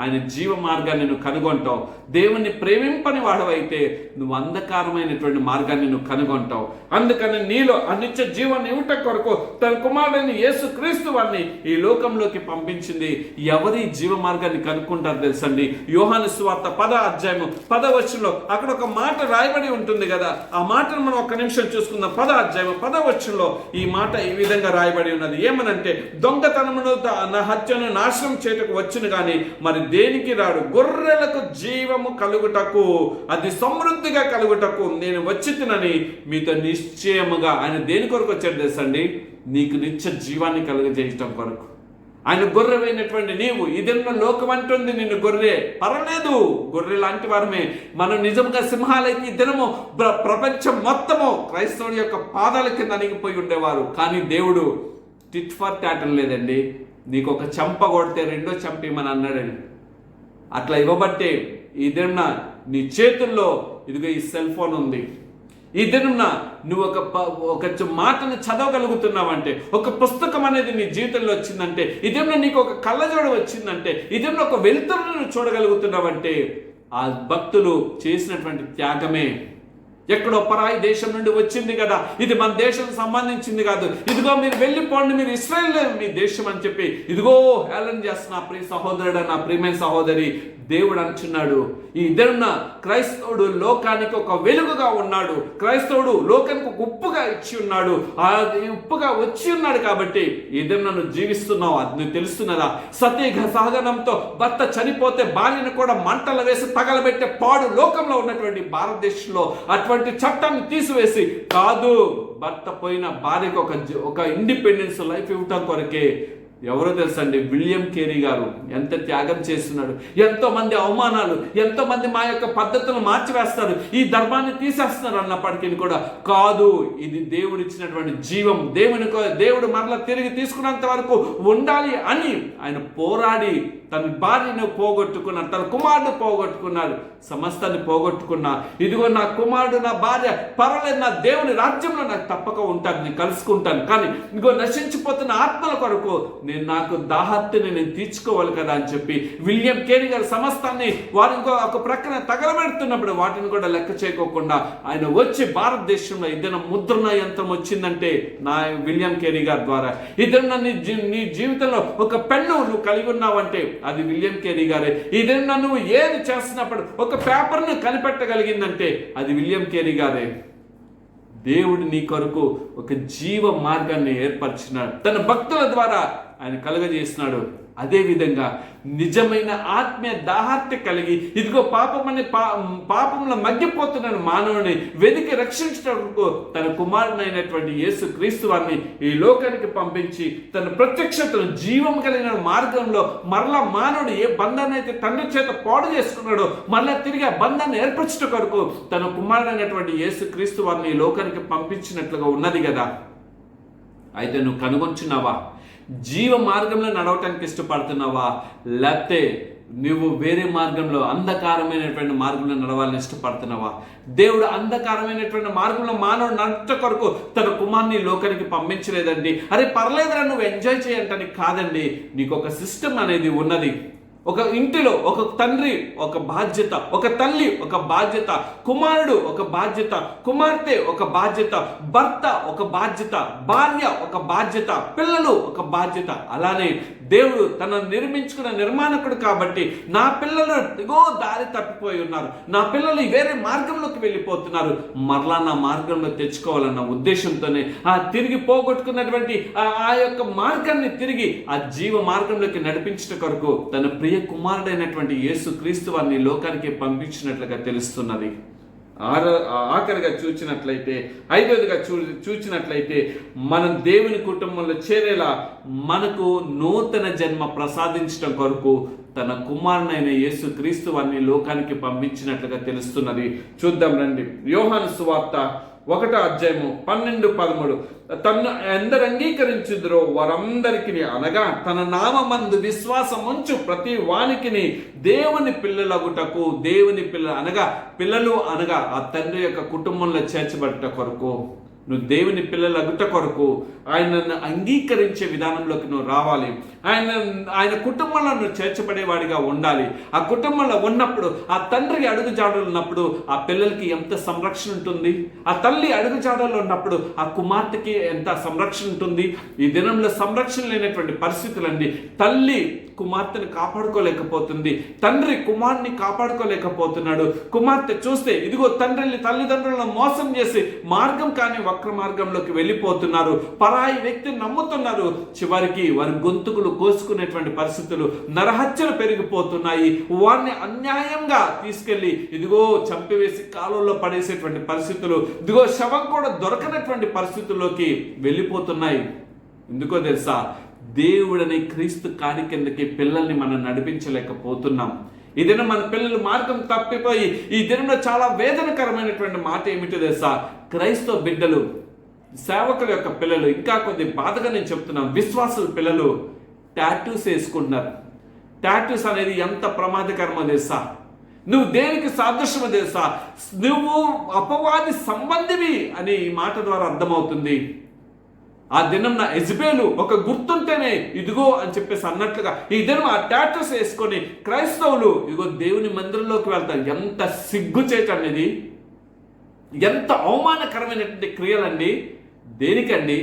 ఆయన జీవ మార్గాన్ని నువ్వు కనుగొంటావు. దేవుణ్ణి ప్రేమింపని వాడవైతే నువ్వు అంధకారమైనటువంటి మార్గాన్ని నువ్వు కనుగొంటావు. అందుకని నీలో అనిత్య జీవాన్ని ఇవ్వటం కొరకు తన కుమారుడిని యేసు క్రీస్తు వారిని ఈ లోకంలోకి పంపించింది. ఎవరి జీవ మార్గాన్ని కనుక్కుంటారు తెలుసండి? యోహాను సువార్త 10వ అధ్యాయం 10వ వచనంలో అక్కడ ఒక మాట రాయబడి ఉంటుంది కదా. ఆ మాటను మనం ఒక నిమిషం చూసుకుందాం. 10వ అధ్యాయం 10వ వచనంలో ఈ మాట ఈ విధంగా రాయబడి ఉన్నది. ఏమనంటే, దొంగతనమును నా హత్యను నాశనం చేయటకు వచ్చును గాని మరి దేనికి రాడు, గొర్రెలకు జీవము కలుగుటకు, అది సమృద్ధిగా కలుగుటకు నేను వచ్చి తినని మీతో నిశ్చయముగా. ఆయన దేని కొరకు వచ్చాడు తెలుసండి? నీకు నిత్య జీవాన్ని కలుగజేయటం కొరకు. ఆయన గొర్రెవైనటువంటి నీవు, ఇదన్న లోకం అంటుంది నిన్ను గొర్రె, పర్వాలేదు, గొర్రె లాంటి వారమే మనం. నిజంగా సింహాలైతే ఈ దినము ప్రపంచం మొత్తము క్రైస్తవుడి యొక్క పాదాల కింద అణిగిపోయి ఉండేవారు. కానీ దేవుడు టిట్ ఫర్ టాటం లేదండి. నీకు ఒక చెంప కొడితే రెండో చెంప ఇమ్మని అన్నాడని. అట్లా ఇవ్వబట్టే ఈ దిన నీ చేతుల్లో ఇదిగో ఈ సెల్ ఫోన్ ఉంది. ఈ దిన నువ్వు ఒక మాటను చదవగలుగుతున్నావంటే, ఒక పుస్తకం అనేది నీ జీవితంలో వచ్చిందంటే, ఈ దిన నీకు ఒక కళ్ళజోడు వచ్చిందంటే, ఈ దిన ఒక వెలుతురును నువ్వు చూడగలుగుతున్నావంటే ఆ భక్తులు చేసినటువంటి త్యాగమే. ఎక్కడో పరాయి దేశం నుండి వచ్చింది కదా, ఇది మన దేశం సంబంధించింది కాదు, ఇదిగో మీరు వెళ్ళిపోండి, మీరు ఇశ్రాయేల్ మీ దేశం అని చెప్పి ఇదిగో హేళన చేస్తున్న నా ప్రియ సహోదరుడు, నా ప్రియమైన సహోదరి, దేవుడు అంటున్నాడు. ఈ ఇద్దరున్న క్రైస్తవుడు లోకానికి ఒక వెలుగుగా ఉన్నాడు. క్రైస్తవుడు లోకానికి ఒక ఉప్పుగా ఇచ్చి ఉన్నాడు. ఆ ఉప్పుగా వచ్చి ఉన్నాడు కాబట్టి ఇద్దరు నన్ను జీవిస్తున్నావు. అది నువ్వు తెలుస్తున్నదా? సతీఘ సహగనంతో భర్త చనిపోతే భార్యను కూడా మంటలు వేసి తగలబెట్టే పాడు లోకంలో ఉన్నటువంటి భారతదేశంలో అటువంటి చట్టాన్ని తీసివేసి, కాదు, భర్త పోయిన భార్యకు ఒక ఇండిపెండెన్స్ లైఫ్ ఇవ్వటం కొరకే ఎవరో తెలుసండి, విలియం కేరీ గారు ఎంత త్యాగం చేస్తున్నాడు. ఎంతో మంది అవమానాలు, ఎంతో మంది మా యొక్క పద్ధతులను మార్చివేస్తారు, ఈ ధర్మాన్ని తీసేస్తున్నారు అన్నప్పటికీ కూడా కాదు, ఇది దేవుడు ఇచ్చినటువంటి జీవం. దేవుడు మరలా తిరిగి తీసుకున్నంత వరకు ఉండాలి అని ఆయన పోరాడి తన భార్యను పోగొట్టుకున్నాడు, తన కుమారుడు పోగొట్టుకున్నాడు, సమస్తాన్ని పోగొట్టుకున్నా. ఇదిగో నా కుమారుడు, నా భార్య పర్వాలేదు, నా దేవుని రాజ్యంలో నాకు తప్పక ఉంటాను, నేను కలుసుకుంటాను. కానీ ఇదిగో నశించిపోతున్న ఆత్మల కొరకు నాకు దాహత్తుని నేను తీర్చుకోవాలి కదా అని చెప్పి విలియం కేరీ గారు సమస్తాన్ని వారు ఒక ప్రక్కన తగలబెడుతున్నప్పుడు వాటిని కూడా లెక్క చేయకోకుండా ఆయన వచ్చి భారతదేశంలో ఇద్దరు ముద్రణ యంత్రం వచ్చిందంటే నా విలియం కేరీ గారి ద్వారా. ఇద్దరు నీ జీవితంలో ఒక పెన్ను నువ్వు కలిగి ఉన్నావంటే అది విలియం కేరీ గారే. ఇద్దరు నువ్వు ఏది చేస్తున్నప్పుడు ఒక పేపర్ను కనిపెట్టగలిగిందంటే అది విలియం కేరీ గారే. దేవుడు నీ కొరకు ఒక జీవ మార్గాన్ని ఏర్పరిచినాడు, తన భక్తుల ద్వారా ఆయన కలుగజేసినాడు. అదేవిధంగా నిజమైన ఆత్మీయ దాహార్తి కలిగి ఇదిగో పాపంలో మగ్గిపోతున్న మానవుని వెతికి రక్షించడానికి తన కుమారునైనటువంటి యేసు క్రీస్తు వారిని ఈ లోకానికి పంపించి తన ప్రత్యక్షతను జీవం కలిగిన మార్గంలో మరలా మానవుడు ఏ బంధాన్ని అయితే తండ్రి చేత పాడు చేసుకున్నాడో మరలా తిరిగి ఆ బంధాన్ని ఏర్పరచడం కొరకు తన కుమారుడైనటువంటి యేసు క్రీస్తు వారిని ఈ లోకానికి పంపించినట్లుగా ఉన్నది కదా. అయితే నువ్వు కనుగొంచున్నావా? జీవ మార్గంలో నడవటానికి ఇష్టపడుతున్నావా? లేకపోతే నువ్వు వేరే మార్గంలో అంధకారమైనటువంటి మార్గంలో నడవాలని ఇష్టపడుతున్నావా? దేవుడు అంధకారమైనటువంటి మార్గంలో మానవుడు నడట కొరకు తన కుమారుని లోకానికి పంపించలేదండి. అరే పర్లేదురా నువ్వు ఎంజాయ్ చేయంటానికి కాదండి. నీకు ఒక సిస్టమ్ అనేది ఉన్నది. ఒక ఇంటిలో ఒక తండ్రి ఒక బాధ్యత, ఒక తల్లి ఒక బాధ్యత, కుమారుడు ఒక బాధ్యత, కుమార్తె ఒక బాధ్యత, భర్త ఒక బాధ్యత, భార్య ఒక బాధ్యత, పిల్లలు ఒక బాధ్యత. అలానే దేవుడు తన నిర్మించుకున్న నిర్మాణకుడు కాబట్టి నా పిల్లలు దారి తప్పిపోయి ఉన్నారు, నా పిల్లలు వేరే మార్గంలోకి వెళ్ళిపోతున్నారు, మరలా నా మార్గంలో తెచ్చుకోవాలన్న ఉద్దేశంతోనే ఆ తిరిగి పోగొట్టుకున్నటువంటి ఆ యొక్క మార్గాన్ని తిరిగి ఆ జీవ మార్గంలోకి నడిపించడం కొరకు తన ప్రియ కుమారుడైనటువంటి యేసు క్రీస్తు వారిని లోకానికి పంపించినట్లుగా తెలుస్తున్నది. ఆఖరిగా చూచినట్లయితే, ఐదవదిగా చూచినట్లయితే, మనం దేవుని కుటుంబంలో చేరేలా మనకు నూతన జన్మ ప్రసాదించడం కొరకు తన కుమారునైన యేసు క్రీస్తు వారిని లోకానికి పంపించినట్లుగా తెలుస్తున్నది. చూద్దాం రండి. యోహాను సువార్త 1వ అధ్యాయము 12-13. తన్ను ఎందరు అంగీకరించుదురో వారందరికీ, అనగా తన నామమందు విశ్వాసం ఉంచు ప్రతి వానికిని దేవుని పిల్లలగుటకు, దేవుని పిల్లలు అనగా ఆ తండ్రి యొక్క కుటుంబంలో చేర్చబడ్డ కొరకు, నువ్వు దేవుని పిల్లలగుట కొరకు ఆయనను అంగీకరించే విధానంలోకి నువ్వు రావాలి. ఆయన కుటుంబంలో నువ్వు చేర్చబడేవాడిగా ఉండాలి. ఆ కుటుంబంలో ఉన్నప్పుడు ఆ తండ్రికి అడుగుజాడలు ఉన్నప్పుడు ఆ పిల్లలకి ఎంత సంరక్షణ ఉంటుంది, ఆ తల్లి అడుగుజాడలు ఉన్నప్పుడు ఆ కుమార్తెకి ఎంత సంరక్షణ ఉంటుంది. ఈ దినంలో సంరక్షణ లేనటువంటి పరిస్థితులండి. తల్లి కుమార్తెను కాపాడుకోలేకపోతుంది, తండ్రి కుమారుని కాపాడుకోలేకపోతున్నాడు. కుమార్తె చూస్తే ఇదిగో తండ్రిని తల్లిదండ్రులను మోసం చేసి మార్గం కాని వక్ర మార్గంలోకి వెళ్ళిపోతున్నారు, పరాయి వ్యక్తిని నమ్ముతున్నారు. చివరికి వారి గొంతుకులు కోసుకునేటువంటి పరిస్థితులు, నరహత్యలు పెరిగిపోతున్నాయి. వారిని అన్యాయంగా తీసుకెళ్లి ఇదిగో చంపివేసి కాలువలో పడేసేటువంటి పరిస్థితులు, ఇదిగో శవం కూడా దొరకనటువంటి పరిస్థితుల్లోకి వెళ్ళిపోతున్నాయి. ఎందుకో తెలుసా? దేవుడని క్రీస్తు కాడి కిందకి పిల్లల్ని మనం నడిపించలేకపోతున్నాం. ఈ దినం మన పిల్లలు మార్గం తప్పిపోయి, ఈ దినంలో చాలా వేదనకరమైనటువంటి మాట ఏమిటో తెలుసా? క్రైస్తవ బిడ్డలు, సేవకుల యొక్క పిల్లలు, ఇంకా కొద్ది బాధగా నేను చెప్తున్నాను, విశ్వాసుల పిల్లలు టాటూస్ వేసుకుంటున్నారు. టాటూస్ అనేది ఎంత ప్రమాదకరమో తెలుసా? నువ్వు దేనికి సాదృశ్యమో తెలుసా? నువ్వు అపవాది సంబంధివి అని ఈ మాట ద్వారా అర్థమవుతుంది. ఆ దినం నా యెజబెలు ఒక గుర్తుంటేనే ఇదిగో అని చెప్పేసి అన్నట్లుగా ఈ దినం ఆ టాటూస్ వేసుకొని క్రైస్తవులు ఇదిగో దేవుని మందిరంలోకి వెళ్తారు. ఎంత సిగ్గుచేటు అనేది, ఎంత అవమానకరమైనటువంటి క్రియలండి. దేనికండి?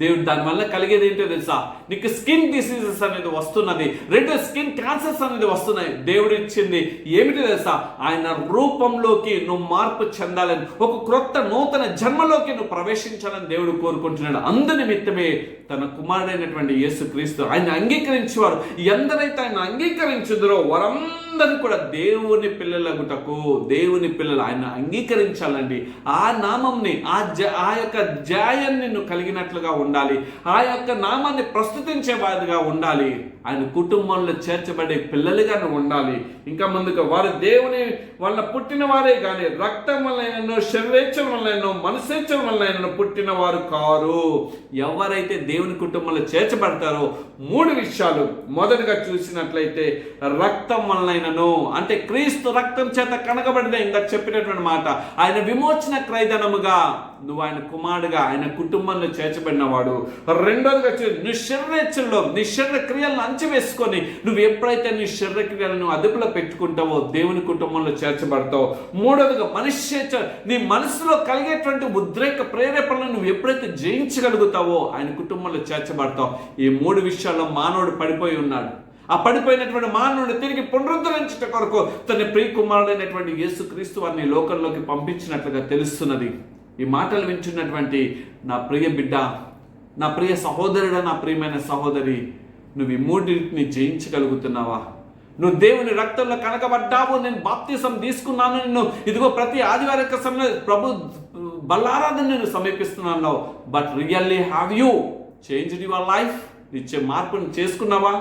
దేవుడు దానివల్ల కలిగేది ఏంటో తెలుసా? నీకు స్కిన్ డిసీజెస్ అనేది వస్తున్నది, రెండు స్కిన్ క్యాన్సర్స్ అనేది వస్తున్నాయి. దేవుడు ఇచ్చింది ఏమిటి తెలుసా? ఆయన రూపంలోకి నువ్వు మార్పు చెందాలని, ఒక క్రొత్త నూతన జన్మలోకి నువ్వు ప్రవేశించాలని దేవుడు కోరుకుంటున్నాడు. అందు నిమిత్తమే తన కుమారుడైనటువంటి యేసు క్రీస్తు ఆయన అంగీకరించేవారు. ఎందరైతే ఆయన అంగీకరించుదరో వారందరూ కూడా దేవుని పిల్లలగుటకు, దేవుని పిల్లలు ఆయన అంగీకరించాలండి. ఆ నామంని, ఆ యొక్క జాయాన్ని నువ్వు కలిగినట్లుగా ఉండాలి, ఆ యొక్క నామాన్ని ప్రస్తుతించే వారిగా ఉండాలి, ఆయన కుటుంబంలో చేర్చబడే పిల్లలుగా నువ్వు ఉండాలి. ఇంకా ముందుగా వారు దేవుని వల్ల పుట్టిన వారే కానీ రక్తం వల్లనో శరీరేచ్ఛల వల్లనో మనసేచ్ఛల వల్లనో పుట్టిన వారు కారు. ఎవరైతే దేవుని కుటుంబంలో చేర్చబడతారో 3 విషయాలు. మొదటిగా చూసినట్లయితే రక్తం వల్లనో, అంటే క్రీస్తు రక్తం చేత కనగబడిన, ఇందాక చెప్పినటువంటి మాట, ఆయన విమోచన క్రయధనముగా నువ్వు ఆయన కుమారుడుగా ఆయన కుటుంబంలో చేర్చబడిన వాడు. రెండోదిగా నీ శరీరేచ్ఛల్లో నీ శరీర క్రియలను అంచివేసుకొని నువ్వు ఎప్పుడైతే నీ శరీర క్రియలను అదుపులో పెట్టుకుంటావో దేవుని కుటుంబంలో చేర్చబడతావు. మూడోదిగా మనిషి నీ మనసులో కలిగేటువంటి ఉద్రేక ప్రేరేపణలను నువ్వు ఎప్పుడైతే జయించగలుగుతావో ఆయన కుటుంబంలో చేర్చబడతావు. ఈ 3 విషయాల్లో మానవుడు పడిపోయి ఉన్నాడు. ఆ పడిపోయినటువంటి మానవుడిని తిరిగి పునరుద్ధరించట కొరకు తన ప్రియ కుమారుడైనటువంటి యేసు క్రీస్తు వారిని లోకంలోకి పంపించినట్లుగా తెలుస్తున్నది. ఈ మాటలు వింటున్నటువంటి నా ప్రియ బిడ్డ, నా ప్రియ సహోదరుడు, నా ప్రియమైన సహోదరి, నువ్వు ఈ 3ని జయించగలుగుతున్నావా? నువ్వు దేవుని రక్తంలో కనకబడ్డావు, నేను బాప్తిసం తీసుకున్నాను, నిన్ను ఇదిగో ప్రతి ఆదివారం సమయంలో ప్రభు బల్లారాధన నేను సమీపిస్తున్నాను. But really have you changed your life? ఇచ్చే మార్పును చేసుకున్నావా?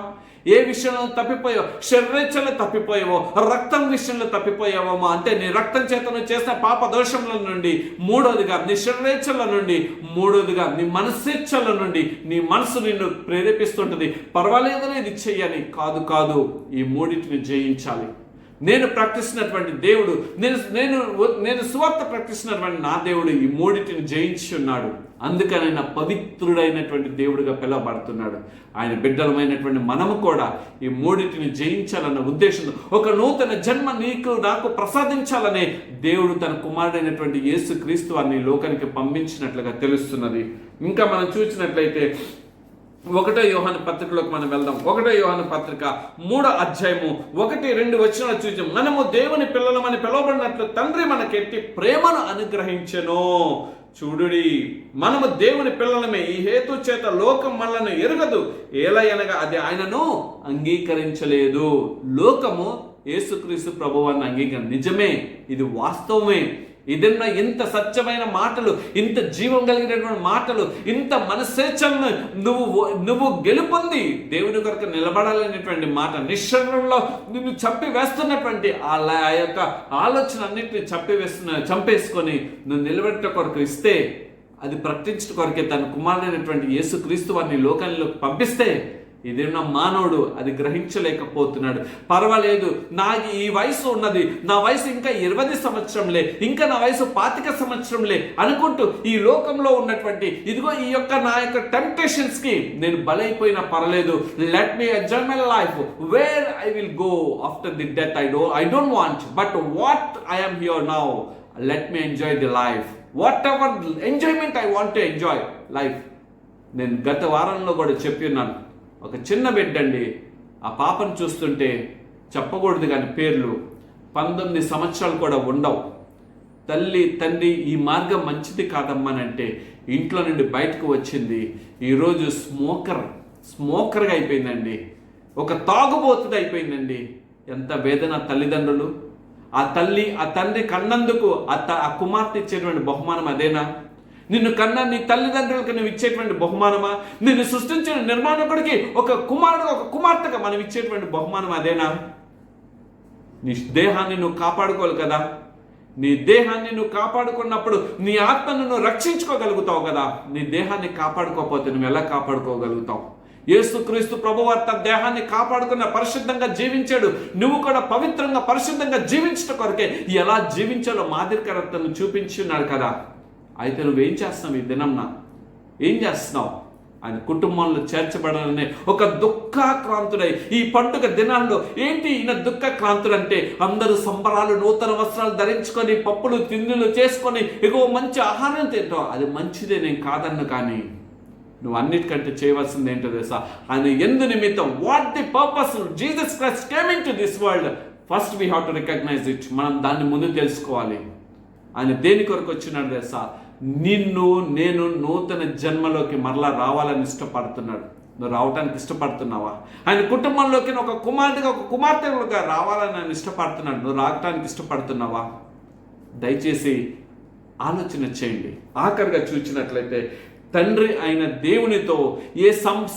ఏ విషయంలో తప్పిపోయావు? శరీరేచ్ఛలో తప్పిపోయావో, రక్తం విషయంలో తప్పిపోయావో, అంటే నీ రక్తం చేత నువ్వు చేసిన పాప దోషముల నుండి, మూడోదిగా నీ శరీరేచ్ఛల నుండి, మూడోదిగా నీ మనసేచ్ఛల నుండి. నీ మనసు నిన్ను ప్రేరేపిస్తుంటుంది, పర్వాలేదని ఇది చెయ్యాలి. కాదు, ఈ 3ని జయించాలి. నేను ప్రకటిస్తున్నటువంటి దేవుడు, నేను నేను నేను సువార్త ప్రకటిస్తున్నటువంటి నా దేవుడు ఈ మూడిటిని జయించి ఉన్నాడు. అందుకని ఆయన పవిత్రుడైనటువంటి దేవుడిగా పిలువబడుతున్నాడు. ఆయన బిడ్డలమైనటువంటి మనము కూడా ఈ మూడిటిని జయించాలన్న ఉద్దేశంతో ఒక నూతన జన్మ నీకు నాకు ప్రసాదించాలనే దేవుడు తన కుమారుడైనటువంటి యేసు క్రీస్తు వారిని లోకానికి పంపించినట్లుగా తెలుస్తున్నది. ఇంకా మనం చూసినట్లయితే 1 యోహాను పత్రికలోకి మనం వెళ్దాం. 1 యోహాను పత్రిక 3వ అధ్యాయము 1-2 వచనాలు చూసాం. మనము దేవుని పిల్లలమని పిలువబడినట్లు తండ్రి మనకెట్టి ప్రేమను అనుగ్రహించెను. చూడుడి, మనము దేవుని పిల్లలమే, ఈ హేతు చేత లోకం మనల్ని ఎరుగదు, ఏలయనగా అది ఆయనను అంగీకరించలేదు. లోకము యేసుక్రీస్తు ప్రభువాన్ని నిజమే, ఇది వాస్తవమే. ఇదన్నా ఇంత సత్యమైన మాటలు, ఇంత జీవం కలిగినటువంటి మాటలు, ఇంత మనస్సేచ్ఛను నువ్వు గెలుపొంది దేవుని కొరకు నిలబడాలనేటువంటి మాట నిశ్చయంలో నువ్వు చంపి వేస్తున్నటువంటి ఆ యొక్క ఆలోచన అన్నింటినీ చంపేసుకొని నువ్వు నిలబెట్ట కొరకు ఇస్తే, అది ప్రకటించడం కొరకే తన కుమారుడైనటువంటి యేసుక్రీస్తు వారిని లోకంలోకి పంపిస్తే ఇదేనా మానవుడు అది గ్రహించలేకపోతున్నాడు. పర్వాలేదు, నాకు ఈ వయసు ఉన్నది, నా వయసు ఇంకా 20 సంవత్సరంలే, ఇంకా నా వయసు 25 సంవత్సరంలే అనుకుంటూ ఈ లోకంలో ఉన్నటువంటి ఇదిగో ఈ యొక్క నా యొక్క టెంప్టేషన్స్ కి నేను బలైపోయినా పర్లేదు. Let me enjoy my life, where I will go after the death I don't want, but what I am here now, let me enjoy the life, whatever enjoyment I want to enjoy life. నేను గత వారంలో కూడా చెప్పి ఉన్నాను, ఒక చిన్న బిడ్డ అండి, ఆ పాపను చూస్తుంటే చెప్పకూడదు కానీ పేర్లు 19 సంవత్సరాలు కూడా ఉండవు. తల్లి తండ్రి ఈ మార్గం మంచిది కాదమ్మానంటే ఇంట్లో నుండి బయటకు వచ్చింది. ఈరోజు స్మోకర్గా అయిపోయిందండి, ఒక తాగుబోతుడు అయిపోయిందండి. ఎంత వేదన తల్లిదండ్రులు. ఆ తల్లి ఆ తండ్రి కన్నందుకు ఆ కుమార్తె ఇచ్చేటువంటి బహుమానం అదేనా? నిన్ను కన్నా నీ తల్లిదండ్రులకు నువ్వు ఇచ్చేటువంటి బహుమానమా? నిన్ను సృష్టించిన నిర్మాణకుడికి ఒక కుమారుడు ఒక కుమార్తెగా మనం ఇచ్చేటువంటి బహుమానం అదేనా? నీ దేహాన్ని నువ్వు కాపాడుకోవాలి కదా. నీ దేహాన్ని నువ్వు కాపాడుకున్నప్పుడు నీ ఆత్మను నువ్వు రక్షించుకోగలుగుతావు కదా. నీ దేహాన్ని కాపాడుకోకపోతే నువ్వు ఎలా కాపాడుకోగలుగుతావు? యేసుక్రీస్తు ప్రభువారు తన దేహాన్ని కాపాడుకున్న పరిశుద్ధంగా జీవించాడు. నువ్వు కూడా పవిత్రంగా పరిశుద్ధంగా జీవించడం కొరకే ఎలా జీవించాలో మాదిరికరతను చూపించున్నాడు కదా. అయితే నువ్వేం చేస్తున్నావు? ఈ దినంన ఏం చేస్తున్నావు? ఆయన కుటుంబంలో చేర్చబడాలనే ఒక దుఃఖాక్రాంతుడై ఈ పండుగ దినాల్లో ఏంటి ఈయన దుఃఖాక్రాంతుడు అంటే, అందరూ సంబరాలు నూతన వస్త్రాలు ధరించుకొని పప్పులు తిండిలు చేసుకొని ఎగో మంచి ఆహారం తింటావు. అది మంచిదే, నేను కాదన్ను. కానీ నువ్వు అన్నిటికంటే చేయవలసింది ఏంటో తెలుసా? ఆయన ఎందు నిమిత్తం, what the purpose Jesus Christ came into this world, first we have to recognise it. మనం దాన్ని ముందు తెలుసుకోవాలి. ఆయన దేని కొరకు వచ్చినాడు తెలుసా? నిన్ను నేను నూతన జన్మలోకి మరలా రావాలని ఇష్టపడుతున్నాడు. నువ్వు రావటానికి ఇష్టపడుతున్నావా? ఆయన కుటుంబంలోకి ఒక కుమార్తెగా ఒక కుమార్తెగా రావాలని ఆయన ఇష్టపడుతున్నాడు. నువ్వు రావటానికి ఇష్టపడుతున్నావా? దయచేసి ఆలోచన చేయండి. ఆఖరిగా చూసినట్లయితే తండ్రి అయిన దేవునితో ఏ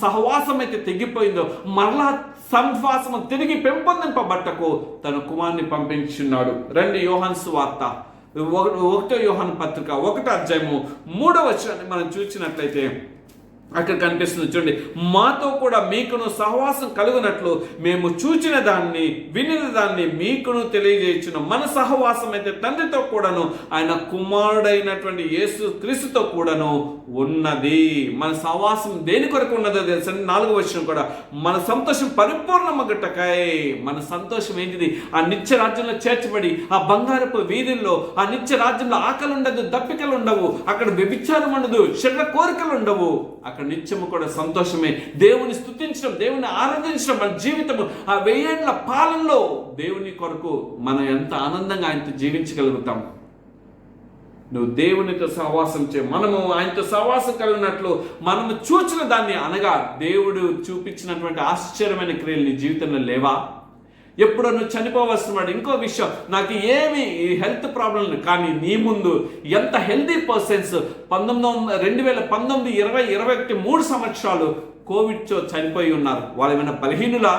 సహవాసం అయితే తెగిపోయిందో మరలా సంవాసము తిరిగి పెంపొందింపబట్టకు తన కుమారుని పంపించున్నాడు. రండి, యోహాను సువార్త 1 యోహాను పత్రిక 1వ అధ్యాయము 3వ వచనాన్ని మనం చూసినట్లయితే అక్కడ కనిపిస్తుంది చూడండి. మాతో కూడా మీకును సహవాసం కలుగునట్లు మేము చూచిన దాన్ని వినిన దాన్ని మీకును తెలియజేయుచును. మన సహవాసం అయితే తండ్రితో కూడాను ఆయన కుమారుడైనటువంటి యేసు క్రీస్తుతో కూడాను ఉన్నది. మన సహవాసం దేని కొరకు ఉన్నదో తెలుసా? 4వ వచనం కూడా, మన సంతోషం పరిపూర్ణమగుటకై. మన సంతోషం ఏంటిది? ఆ నిత్య రాజ్యంలో చేర్చబడి ఆ బంగారపు వీధుల్లో ఆ నిత్య రాజ్యంలో ఆకలి ఉండదు, దప్పికలు ఉండవు, అక్కడ వ్యభిచారం ఉండదు, శరీర కోరికలు ఉండవు. అక్కడ నిత్యము కూడా సంతోషమే. దేవుని స్తుతించడం, దేవుని ఆరాధించడం మన జీవితము. ఆ 1000 ఏళ్ల పాలనలో దేవుని కొరకు మనం ఎంత ఆనందంగా ఆయనతో జీవించగలుగుతాం. నువ్వు దేవునితో సహవాసం మనము ఆయనతో సహవాసం కలిగినట్లు మనము చూచిన దాన్ని, అనగా దేవుడు చూపించినటువంటి ఆశ్చర్యమైన క్రియలు నీ జీవితంలో లేవా? ఎప్పుడో నువ్వు చనిపోవలసిన వాడు. ఇంకో విషయం, నాకు ఏమి హెల్త్ ప్రాబ్లం, కానీ నీ ముందు ఎంత హెల్దీ పర్సన్స్ 2019, 20, 21 3 సంవత్సరాలు కోవిడ్తో చనిపోయి ఉన్నారు. వాళ్ళు ఏమైనా బలహీనులా?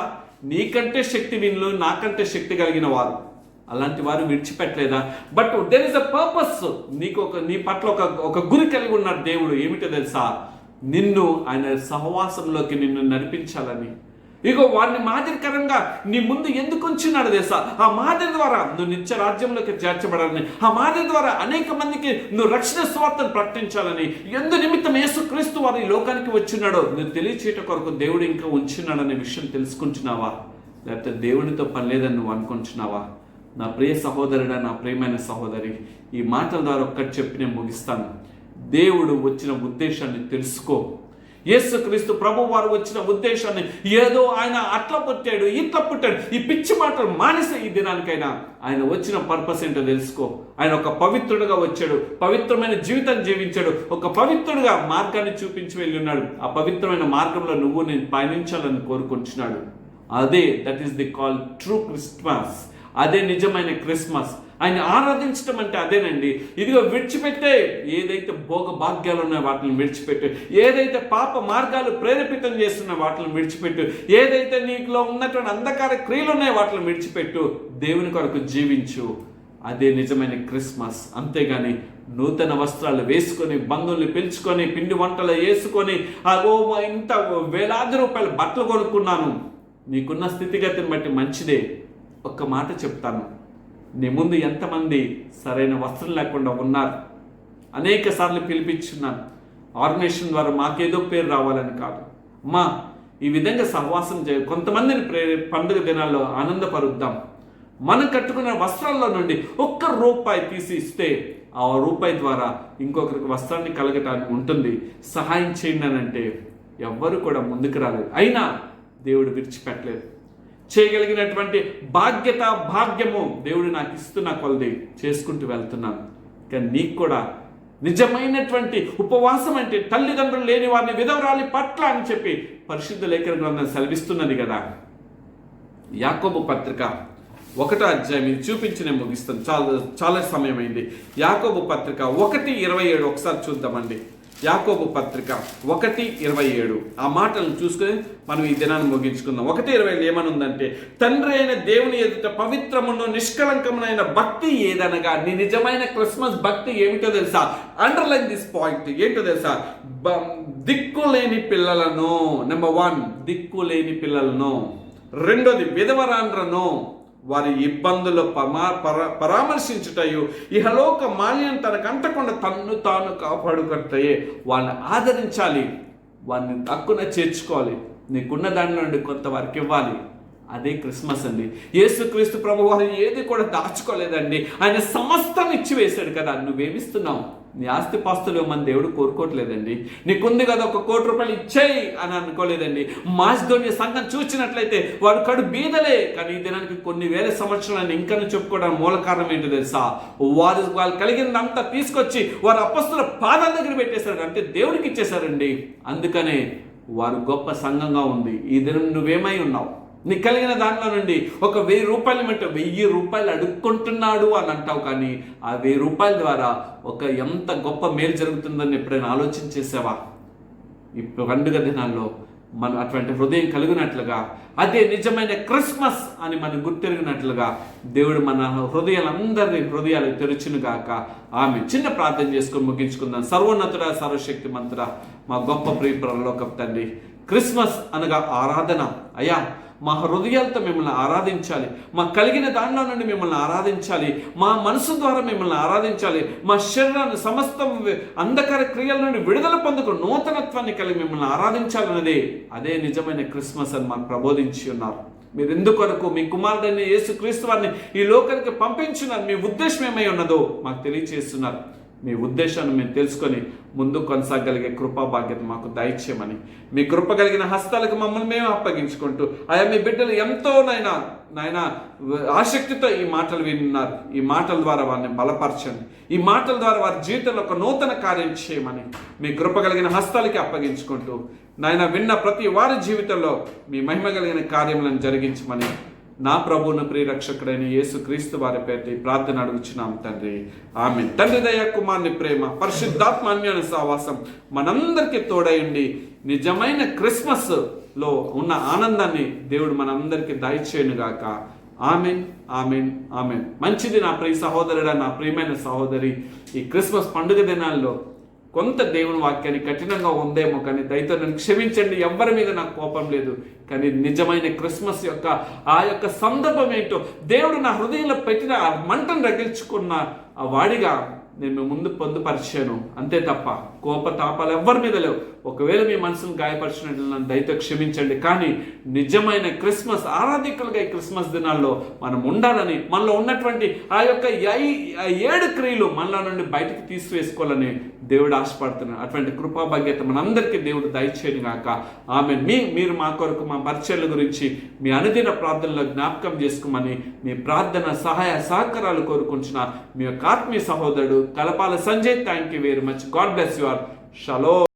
నీకంటే శక్తిహీనులు, నాకంటే శక్తి కలిగిన వారు. అలాంటి వారు విడిచిపెట్టలేదా? But there is a purpose. నీ పట్ల ఒక గురి కలిగి ఉన్నాడు దేవుడు. ఏమిటో తెలుసా? నిన్ను ఆయన సహవాసంలోకి నిన్ను నడిపించాలని. ఇగో వారిని మాదిరికరంగా నీ ముందు ఎందుకు ఉంచున్నాడు తెలుసా? ఆ మాదిరి ద్వారా నువ్వు నిత్య రాజ్యంలోకి చేర్చబడాలని, ఆ మాదిరి ద్వారా అనేక మందికి నువ్వు రక్షణ సువార్తను ప్రకటించాలని, ఎందు నిమిత్తం యేసుక్రీస్తు వారు ఈ లోకానికి వచ్చినాడో నువ్వు తెలియచేయట కొరకు దేవుడు ఇంకా ఉంచున్నాడనే విషయం తెలుసుకుంటున్నావా? లేకపోతే దేవునితో పని లేదని నువ్వు అనుకుంటున్నావా? నా ప్రియ సహోదరుడా, నా ప్రియమైన సహోదరి, ఈ మాటల ద్వారా ఒక్కటి చెప్పి నేను ముగిస్తాను. దేవుడు వచ్చిన ఉద్దేశాన్ని తెలుసుకో. యేసుక్రీస్తు ప్రభు వారు వచ్చిన ఉద్దేశాన్ని ఏదో ఆయన అట్లా పుట్టాడు ఇట్లా పుట్టాడు ఈ పిచ్చి మాటలు మానేసే ఈ దినానికైనా ఆయన వచ్చిన పర్పస్ ఏంటో తెలుసుకో. ఆయన ఒక పవిత్రుడుగా వచ్చాడు, పవిత్రమైన జీవితం జీవించాడు, ఒక పవిత్రుడుగా మార్గాన్ని చూపించి వెళ్ళి ఉన్నాడు. ఆ పవిత్రమైన మార్గంలో నువ్వు నేను పయనించాలని కోరుకుంటున్నాడు. అదే that is the call true Christmas. అదే నిజమైన క్రిస్మస్. ఆయన ఆరాధించడం అంటే అదేనండి. ఇదిగో విడిచిపెట్టే ఏదైతే భోగ భాగ్యాలు ఉన్నాయో వాటిని విడిచిపెట్టు, ఏదైతే పాప మార్గాలు ప్రేరేపితం చేస్తున్న వాటిని విడిచిపెట్టు, ఏదైతే నీకులో ఉన్నటువంటి అంధకార క్రియలు ఉన్నాయో వాటిని విడిచిపెట్టు, దేవుని కొరకు జీవించు. అదే నిజమైన క్రిస్మస్. అంతేగాని నూతన వస్త్రాలు వేసుకొని, బంధువుల్ని పిలుచుకొని, పిండి వంటలు వేసుకొని, ఇంత వేలాది రూపాయలు బట్టలు కొనుక్కున్నాను. నీకున్న స్థితిగతిని బట్టి మంచిదే. ఒక్క మాట చెప్తాను, నీ ముందు ఎంతమంది సరైన వస్త్రం లేకుండా ఉన్నారు? అనేక సార్లు పిలిపించున్నాను. ఆర్గనైజేషన్ ద్వారా మాకేదో పేరు రావాలని కాదు, ఈ విధంగా సహవాసం కొంతమందిని పండుగ దినాల్లో ఆనందపరుద్దాం. మనం కట్టుకున్న వస్త్రాల్లో నుండి ₹1 తీసి ఇస్తే ఆ రూపాయి ద్వారా ఇంకొకరికి వస్త్రాన్ని కలగటానికి ఉంటుంది. సహాయం చేయండి అని అంటే ఎవ్వరు కూడా ముందుకు రాలేదు. అయినా దేవుడు విడిచిపెట్టలేదు. చేయగలిగినటువంటి బాధ్యత భాగ్యము దేవుడు నాకు ఇస్తున్న కొలది చేసుకుంటూ వెళ్తున్నాను. కానీ నీకు కూడా నిజమైనటువంటి ఉపవాసం అంటే తల్లిదండ్రులు లేని వారిని విధవరాలి పట్ల అని చెప్పి పరిశుద్ధ లేఖన గ్రంథం సెలవిస్తున్నది కదా. యాకోబు పత్రిక 1వ అధ్యాయం, ఇది చూపించి నేను ముగిస్తాను, చాలా సమయం అయింది. యాకోబు పత్రిక 1:27 ఒకసారి చూద్దామండి. యాకోబు పత్రిక 1:27 ఆ మాటలను చూసుకొని మనం ఈ దినాన్ని ముగించుకుందాం. 1:27 ఏమని ఉందంటే, తండ్రి అయిన దేవుని ఎదుట పవిత్రమును నిష్కలంకమునైన భక్తి ఏదనగా, నీ నిజమైన క్రిస్మస్ భక్తి ఏమిటో తెలుసా? Underline this point. ఏంటో తెలుసా? దిక్కులేని పిల్లలను, నెంబర్ 1 దిక్కులేని పిల్లలను, రెండోది విధవరాండ్రను వారి ఇబ్బందులు పరామర్శించుటయు ఇహలోక మాల్యం తనకు అంటకుండా తన్ను తాను కాపాడుకుంటాయే వారిని ఆదరించాలి, వారిని తక్కువ చేర్చుకోవాలి, నీకున్న దాని నుండి కొంత వారికి ఇవ్వాలి. అదే క్రిస్మస్ అండి. యేసుక్రీస్తు ప్రభు వారు ఏది కూడా దాచుకోలేదండి. ఆయన సమస్తాన్ని ఇచ్చివేశాడు కదా. నువ్వేమిస్తున్నావు? నీ ఆస్తిపాస్తులు మన దేవుడు కోరుకోవట్లేదండి. నీకుంది కదా ₹1,00,00,000 ఇచ్చేయి అని అనుకోలేదండి. మాసిదోనియ సంఘం చూసినట్లయితే వాడు కడు బీదలే, కానీ ఈ దినానికి కొన్ని వేల సంవత్సరాలను ఇంకా చెప్పుకోవడానికి మూల కారణం ఏంటో తెలుసా? వాళ్ళు కలిగినంతా తీసుకొచ్చి వారు అపొస్తలుల పాదాల దగ్గర పెట్టేశారు, అంటే దేవుడికి ఇచ్చేశారండి. అందుకనే వారు గొప్ప సంఘంగా ఉంది. ఈ దినం నువ్వేమై ఉన్నావు? నీకు కలిగిన దాంట్లో నుండి ఒక ₹1,000 అంటే ₹1,000 అడుక్కుంటున్నాడు అని అంటావు, కానీ ఆ ₹1,000 ద్వారా ఎంత గొప్ప మేలు జరుగుతుందని ఎప్పుడైనా ఆలోచించేసావా? ఇప్పుడు పండుగ దినాల్లో మనం అటువంటి హృదయం కలిగినట్లుగా, అదే నిజమైన క్రిస్మస్ అని మనం గుర్తెరిగినట్లుగా దేవుడు మన హృదయాలందరి హృదయాలు తెరుచునుగాక. ఆమె చిన్న ప్రార్థన చేసుకొని ముగించుకుందాం. సర్వోన్నతుడా, సర్వశక్తిమంతుడా, మా గొప్ప ప్రియ పరలోకపు తండ్రి, క్రిస్మస్ అనగా ఆరాధన. అయ్యా, మా హృదయాలతో మిమ్మల్ని ఆరాధించాలి, మా కలిగిన దానిలో నుండి మిమ్మల్ని ఆరాధించాలి, మా మనసు ద్వారా మిమ్మల్ని ఆరాధించాలి, మా శరీరాన్ని సమస్తం అంధకార క్రియల నుండి విడుదల పొందుకు నూతనత్వాన్ని కలిగి మిమ్మల్ని ఆరాధించాలన్నదే అదే నిజమైన క్రిస్మస్ అని మాకు ప్రబోధించి ఉన్నారు. మీరు ఎందుకొరకు మీ కుమారుడైన యేసుక్రీస్తు వారిని ఈ లోకానికి పంపించున్నారు, మీ ఉద్దేశం ఏమై ఉన్నదో మాకు తెలియచేస్తున్నారు. మీ ఉద్దేశాన్ని మేము తెలుసుకొని ముందు కొనసాగలిగే కృపా బాధ్యత మాకు దయచేయమని మీ కృప కలిగిన హస్తాలకు మమ్మల్ని మేము అప్పగించుకుంటూ, ఆయా మీ బిడ్డలు ఎంతో నాయన ఆసక్తితో ఈ మాటలు విన్నారు. ఈ మాటల ద్వారా వారిని బలపరచండి. ఈ మాటల ద్వారా వారి జీవితంలో ఒక నూతన కార్యం చేయమని మీ కృప కలిగిన హస్తాలకి అప్పగించుకుంటూ, నాయన విన్న ప్రతి వారి జీవితంలో మీ మహిమ కలిగిన కార్యములను జరిగించమని నా ప్రభువును ప్రియరక్షకుడైన యేసుక్రీస్తు వారి పేరిట ఈ ప్రార్థన అడుగుచున్నాం తండ్రి. ఆమేన్. తండ్రి దయ, కుమారుని ప్రేమ, పరిశుద్ధాత్మ అన్యోన్య సహవాసం మనందరికీ తోడయండి. నిజమైన క్రిస్మస్ లో ఉన్న ఆనందాన్ని దేవుడు మనందరికీ దయచేయునుగాక. Amen, amen, amen. మంచిది నా ప్రియ సహోదరుడా, నా ప్రియమైన సహోదరి. ఈ క్రిస్మస్ పండుగ దినాల్లో కొంత దేవుని వాక్యాన్ని కఠినంగా ఉందేమో, కానీ దయతో నన్ను క్షమించండి. ఎవరి మీద నాకు కోపం లేదు, కానీ నిజమైన క్రిస్మస్ యొక్క ఆ యొక్క సందర్భం ఏంటో దేవుడు నా హృదయంలో పెట్టిన ఆ మంటను రగిల్చుకున్న ఆ వాడిగా నేను ముందు పొందుపరిచాను, అంతే తప్ప కోపతాపాలు ఎవరి మీద లేవు. ఒకవేళ మీ మనసును గాయపరిచినట్లు నన్ను దయతో క్షమించండి. కానీ నిజమైన క్రిస్మస్ ఆరాధికులుగా ఈ క్రిస్మస్ దినాల్లో మనం ఉండాలని, మనలో ఉన్నటువంటి ఆ యొక్క 7 క్రియలు మనలో నుండి బయటకు తీసివేసుకోవాలని దేవుడు ఆశపడుతున్నాడు. అటువంటి కృపాభాగ్యత మనందరికీ దేవుడు దయచేయను గాక. ఆమె మీరు మా కొరకు మా పరిచర్ల గురించి మీ అనుదిన ప్రార్థనలో జ్ఞాపకం చేసుకోమని మీ ప్రార్థన సహాయ సహకారాలు కోరుకుంటున్న మీ యొక్క ఆత్మీయ సహోదరుడు Kalapala Sanjay. Thank you very much. God bless you all. షలో.